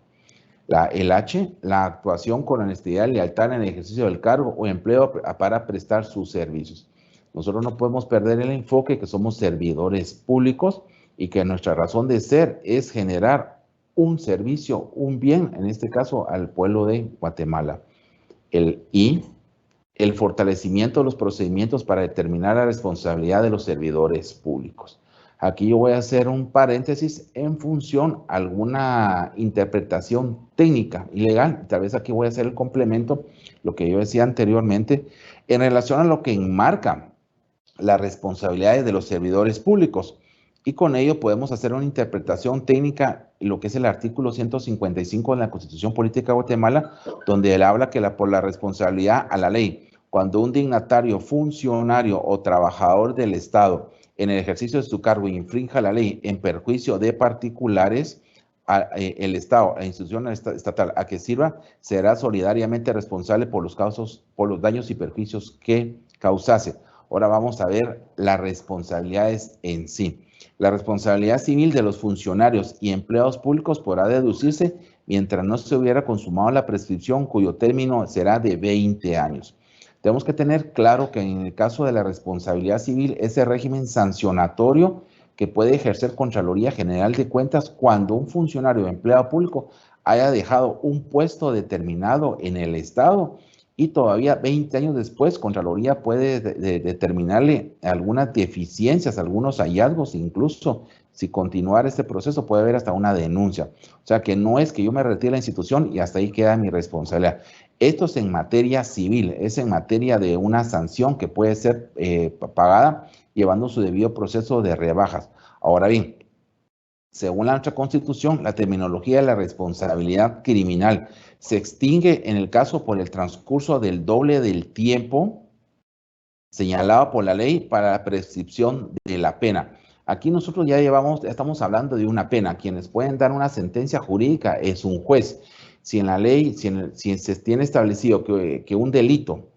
El H, la actuación con honestidad y lealtad en el ejercicio del cargo o empleo para prestar sus servicios. Nosotros no podemos perder el enfoque que somos servidores públicos y que nuestra razón de ser es generar un servicio, un bien, en este caso al pueblo de Guatemala. El I, el fortalecimiento de los procedimientos para determinar la responsabilidad de los servidores públicos. Aquí yo voy a hacer un paréntesis en función a alguna interpretación técnica y legal. Tal vez aquí voy a hacer el complemento, lo que yo decía anteriormente, en relación a lo que enmarca las responsabilidades de los servidores públicos. Y con ello podemos hacer una interpretación técnica, lo que es el artículo 155 de la Constitución Política de Guatemala, donde él habla que por la responsabilidad a la ley, cuando un dignatario, funcionario o trabajador del Estado en el ejercicio de su cargo infrinja la ley en perjuicio de particulares, el Estado, la institución estatal a que sirva, será solidariamente responsable por los daños y perjuicios que causase. Ahora vamos a ver las responsabilidades en sí. La responsabilidad civil de los funcionarios y empleados públicos podrá deducirse mientras no se hubiera consumado la prescripción, cuyo término será de 20 años. Tenemos que tener claro que en el caso de la responsabilidad civil, ese régimen sancionatorio que puede ejercer Contraloría General de Cuentas cuando un funcionario o empleado público haya dejado un puesto determinado en el Estado y todavía 20 años después Contraloría puede determinarle algunas deficiencias, algunos hallazgos, incluso si continuar este proceso puede haber hasta una denuncia. O sea que no es que yo me retire de la institución y hasta ahí queda mi responsabilidad. Esto es en materia civil, es en materia de una sanción que puede ser pagada llevando su debido proceso de rebajas. Ahora bien, según nuestra Constitución, la terminología de la responsabilidad criminal se extingue en el caso por el transcurso del doble del tiempo señalado por la ley para la prescripción de la pena. Aquí nosotros ya estamos hablando de una pena. Quienes pueden dar una sentencia jurídica es un juez. Si en la ley, si se tiene establecido que un delito,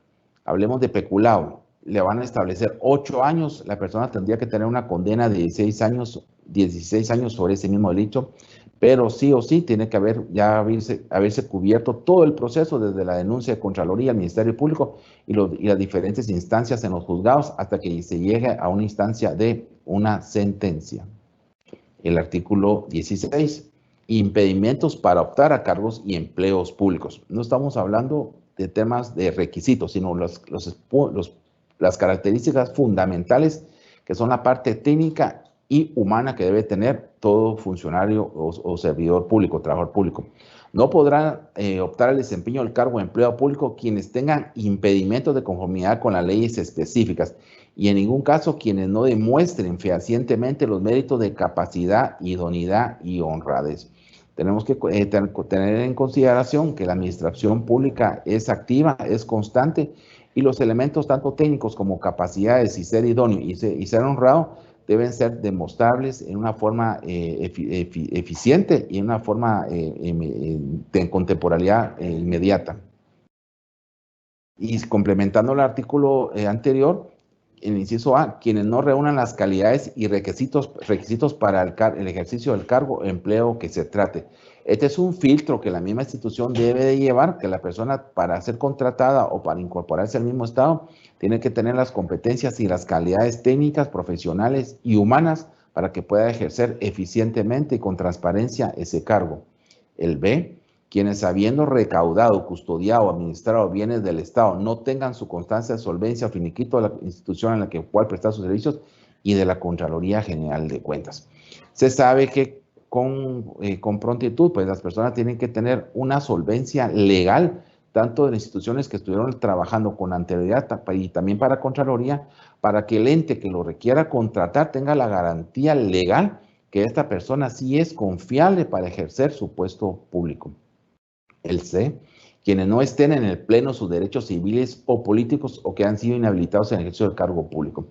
hablemos de peculado, le van a establecer 8 años, la persona tendría que tener una condena de 16 años sobre ese mismo delito, pero sí o sí tiene que haberse cubierto todo el proceso desde la denuncia de Contraloría al Ministerio Público y las diferentes instancias en los juzgados hasta que se llegue a una instancia de una sentencia. El artículo 16. Impedimentos para optar a cargos y empleos públicos. No estamos hablando de temas de requisitos, sino las características fundamentales que son la parte técnica y humana que debe tener todo funcionario o servidor público, trabajador público. No podrán optar al desempeño del cargo de empleado público quienes tengan impedimentos de conformidad con las leyes específicas y en ningún caso quienes no demuestren fehacientemente los méritos de capacidad, idoneidad y honradez. Tenemos que tener en consideración que la administración pública es activa, es constante y los elementos tanto técnicos como capacidades y ser idóneo y ser honrado deben ser demostrables en una forma eficiente y en una forma de contemporaneidad inmediata. Y complementando el artículo anterior, en el inciso A, quienes no reúnan las calidades y requisitos para el ejercicio del cargo o empleo que se trate. Este es un filtro que la misma institución debe de llevar, que la persona para ser contratada o para incorporarse al mismo Estado tiene que tener las competencias y las calidades técnicas, profesionales y humanas para que pueda ejercer eficientemente y con transparencia ese cargo. El B, quienes habiendo recaudado, custodiado o administrado bienes del Estado no tengan su constancia de solvencia o finiquito de la institución en la que pueda prestar sus servicios y de la Contraloría General de Cuentas. Se sabe que con prontitud, pues las personas tienen que tener una solvencia legal, tanto de las instituciones que estuvieron trabajando con anterioridad y también para Contraloría, para que el ente que lo requiera contratar tenga la garantía legal que esta persona sí es confiable para ejercer su puesto público. El C, quienes no estén en el pleno sus derechos civiles o políticos o que han sido inhabilitados en el ejercicio del cargo público.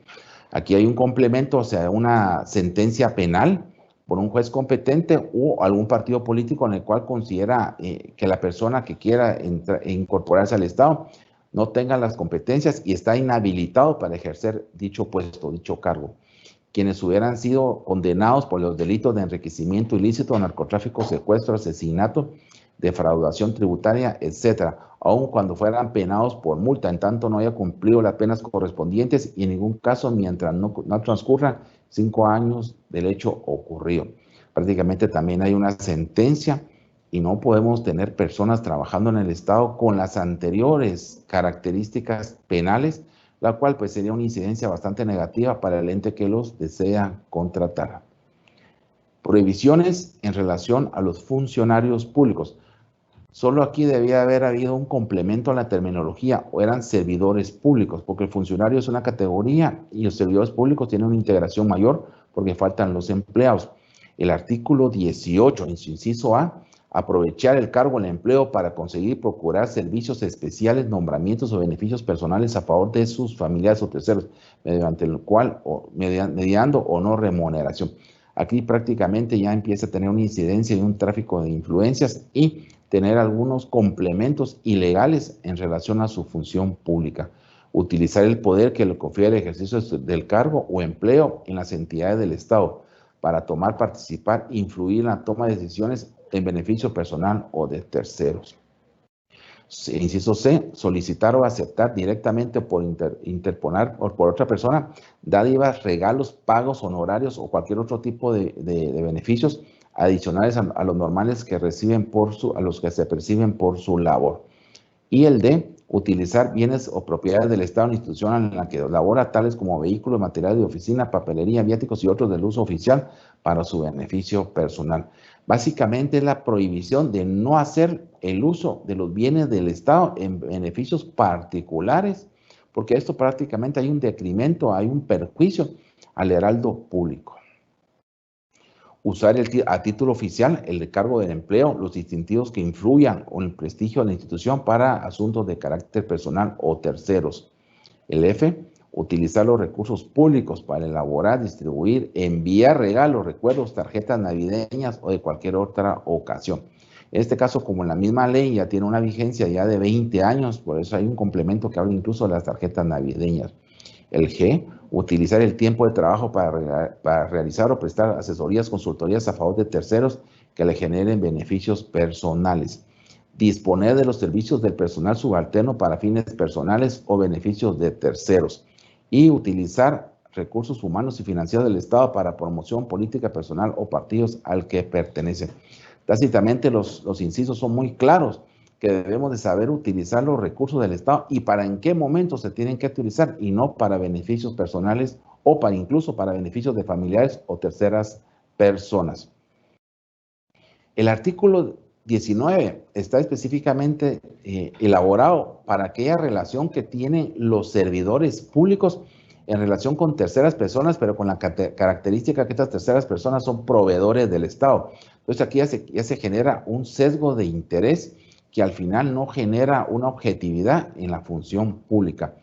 Aquí hay un complemento, o sea, una sentencia penal por un juez competente o algún partido político en el cual considera que la persona que quiera incorporarse al Estado no tenga las competencias y está inhabilitado para ejercer dicho puesto, dicho cargo. Quienes hubieran sido condenados por los delitos de enriquecimiento ilícito, narcotráfico, secuestro, asesinato, defraudación tributaria, etcétera, aun cuando fueran penados por multa, en tanto no haya cumplido las penas correspondientes y en ningún caso mientras no transcurran 5 años del hecho ocurrido. Prácticamente también hay una sentencia y no podemos tener personas trabajando en el Estado con las anteriores características penales la cual pues sería una incidencia bastante negativa para el ente que los desea contratar. Prohibiciones en relación a los funcionarios públicos. Solo aquí debía haber habido un complemento a la terminología, o eran servidores públicos, porque el funcionario es una categoría y los servidores públicos tienen una integración mayor porque faltan los empleados. El artículo 18, en su inciso A, aprovechar el cargo o el empleo para conseguir procurar servicios especiales, nombramientos o beneficios personales a favor de sus familiares o terceros, mediante el cual, mediando o no remuneración. Aquí prácticamente ya empieza a tener una incidencia y un tráfico de influencias y tener algunos complementos ilegales en relación a su función pública. Utilizar el poder que le confiere el ejercicio del cargo o empleo en las entidades del Estado para tomar, participar, influir en la toma de decisiones en beneficio personal o de terceros. Inciso C, solicitar o aceptar directamente por interponer o por otra persona dádivas, regalos, pagos, honorarios o cualquier otro tipo de beneficios adicionales a los normales que reciben a los que se perciben por su labor. Y el D, utilizar bienes o propiedades del Estado o institución en la que labora, tales como vehículos, materiales de oficina, papelería, viáticos y otros del uso oficial para su beneficio personal. Básicamente es la prohibición de no hacer el uso de los bienes del Estado en beneficios particulares, porque esto prácticamente hay un detrimento, hay un perjuicio al heraldo público. Usar a título oficial el cargo del empleo, los distintivos que influyan en el prestigio de la institución para asuntos de carácter personal o terceros. El F, utilizar los recursos públicos para elaborar, distribuir, enviar regalos, recuerdos, tarjetas navideñas o de cualquier otra ocasión. En este caso, como en la misma ley ya tiene una vigencia ya de 20 años, por eso hay un complemento que habla incluso de las tarjetas navideñas. El G, utilizar el tiempo de trabajo para realizar o prestar asesorías, consultorías a favor de terceros que le generen beneficios personales. Disponer de los servicios del personal subalterno para fines personales o beneficios de terceros. Y utilizar recursos humanos y financieros del Estado para promoción política personal o partidos al que pertenecen. Tácitamente los incisos son muy claros, que debemos de saber utilizar los recursos del Estado y para en qué momento se tienen que utilizar y no para beneficios personales o incluso para beneficios de familiares o terceras personas. El artículo 19 está específicamente elaborado para aquella relación que tienen los servidores públicos en relación con terceras personas, pero con la característica que estas terceras personas son proveedores del Estado. Entonces aquí ya se genera un sesgo de interés que al final no genera una objetividad en la función pública.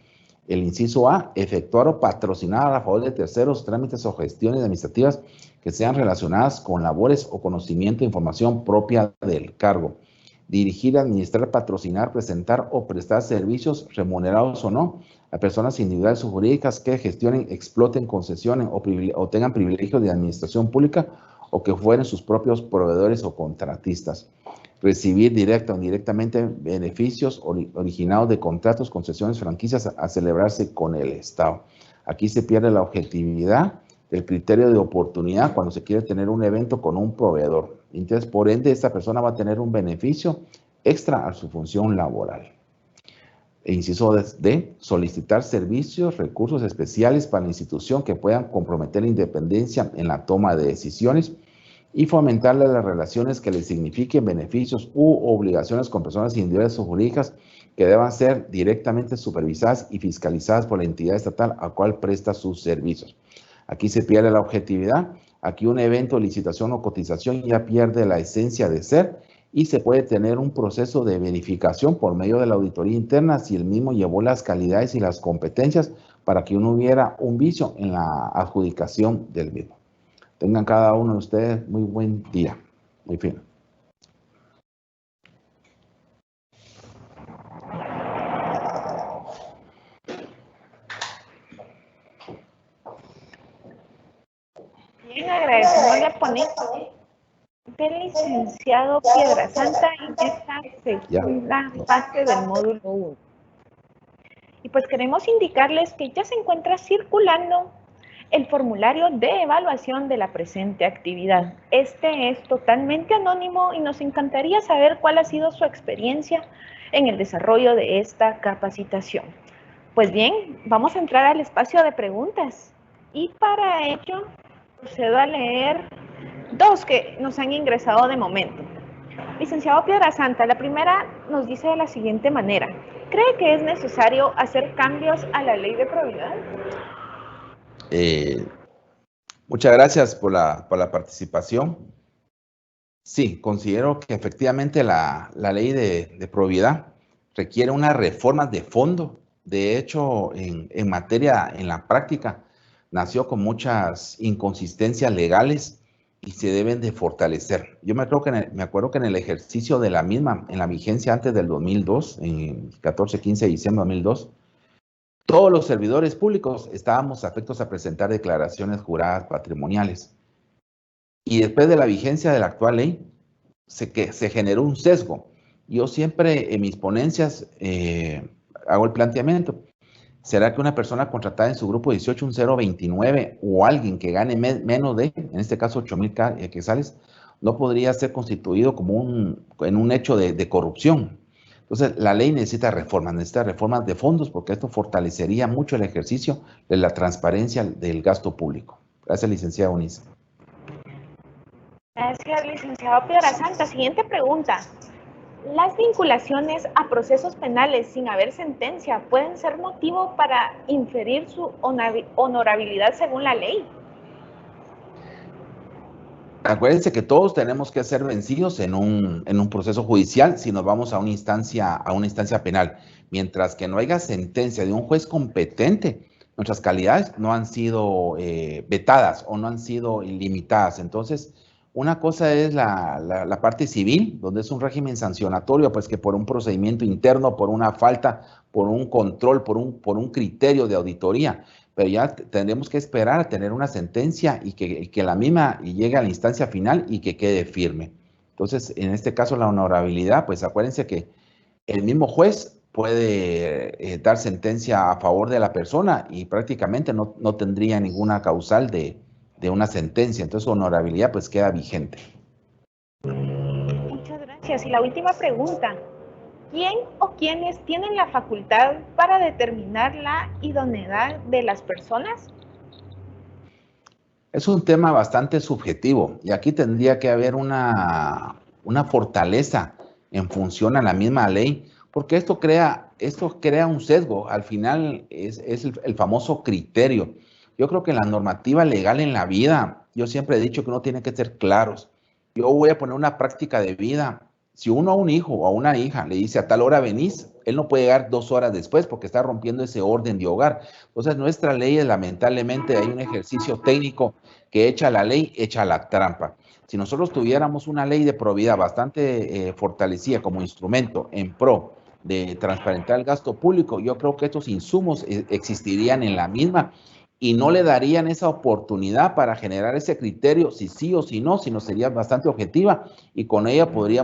El inciso A, efectuar o patrocinar a favor de terceros trámites o gestiones administrativas que sean relacionadas con labores o conocimiento e información propia del cargo. Dirigir, administrar, patrocinar, presentar o prestar servicios remunerados o no a personas individuales o jurídicas que gestionen, exploten, concesionen o tengan privilegios de administración pública o que fueren sus propios proveedores o contratistas. Recibir directa o indirectamente beneficios originados de contratos, concesiones, franquicias a celebrarse con el Estado. Aquí se pierde la objetividad del criterio de oportunidad cuando se quiere tener un evento con un proveedor. Entonces, por ende, esta persona va a tener un beneficio extra a su función laboral. E inciso D, solicitar servicios, recursos especiales para la institución que puedan comprometer la independencia en la toma de decisiones y fomentar las relaciones que le signifiquen beneficios u obligaciones con personas individuales o jurídicas que deban ser directamente supervisadas y fiscalizadas por la entidad estatal a cual presta sus servicios. Aquí se pierde la objetividad, aquí un evento, licitación o cotización ya pierde la esencia de ser y se puede tener un proceso de verificación por medio de la auditoría interna si el mismo llevó las calidades y las competencias para que no hubiera un vicio en la adjudicación del mismo. Tengan cada uno de ustedes muy buen día. Muy fino. Bien, agradecemos la ponencia del licenciado Piedrasanta en esta segunda fase del módulo 1. Y pues queremos indicarles que ya se encuentra circulando el formulario de evaluación de la presente actividad. Este es totalmente anónimo y nos encantaría saber cuál ha sido su experiencia en el desarrollo de esta capacitación. Pues bien, vamos a entrar al espacio de preguntas. Y para ello, procedo a leer dos que nos han ingresado de momento. Licenciado Piedrasanta, la primera nos dice de la siguiente manera. ¿Cree que es necesario hacer cambios a la ley de probidad? Muchas gracias por la participación. Sí, considero que efectivamente la ley de probidad requiere unas reformas de fondo. De hecho, en materia, en la práctica, nació con muchas inconsistencias legales y se deben de fortalecer. Yo me acuerdo que en el ejercicio de la misma, en la vigencia antes del 2002, en 14-15 de diciembre de 2002, todos los servidores públicos estábamos afectos a presentar declaraciones juradas patrimoniales. Y después de la vigencia de la actual ley, se generó un sesgo. Yo siempre en mis ponencias hago el planteamiento. ¿Será que una persona contratada en su grupo 181029 o alguien que gane menos de, en este caso 8,000 quetzales, no podría ser constituido como en un hecho de corrupción? Entonces, la ley necesita reformas de fondos, porque esto fortalecería mucho el ejercicio de la transparencia del gasto público. Gracias, licenciada Eunice. Gracias, licenciado Piedrasanta. Siguiente pregunta. ¿Las vinculaciones a procesos penales sin haber sentencia pueden ser motivo para inferir su honorabilidad según la ley? Acuérdense que todos tenemos que ser vencidos en un proceso judicial si nos vamos a una instancia penal. Mientras que no haya sentencia de un juez competente, nuestras calidades no han sido vetadas o no han sido limitadas. Entonces, una cosa es la parte civil, donde es un régimen sancionatorio, pues que por un procedimiento interno, por una falta, por un control, por un criterio de auditoría. Pero ya tendremos que esperar a tener una sentencia y que la misma llegue a la instancia final y que quede firme. Entonces, en este caso, la honorabilidad, pues acuérdense que el mismo juez puede dar sentencia a favor de la persona y prácticamente no tendría ninguna causal de una sentencia. Entonces, su honorabilidad pues queda vigente. Muchas gracias. Y la última pregunta. ¿Quién o quiénes tienen la facultad para determinar la idoneidad de las personas? Es un tema bastante subjetivo y aquí tendría que haber una fortaleza en función a la misma ley, porque esto crea un sesgo. Al final es el famoso criterio. Yo creo que la normativa legal en la vida, yo siempre he dicho que uno tiene que ser claros. Yo voy a poner una práctica de vida. Si uno a un hijo o a una hija le dice a tal hora venís, él no puede llegar 2 horas después porque está rompiendo ese orden de hogar. Entonces, nuestras leyes, lamentablemente, hay un ejercicio técnico que echa la ley, echa la trampa. Si nosotros tuviéramos una ley de probidad bastante fortalecida como instrumento en pro de transparentar el gasto público, yo creo que estos insumos existirían en la misma y no le darían esa oportunidad para generar ese criterio, si sí o si no, sino sería bastante objetiva y con ella podríamos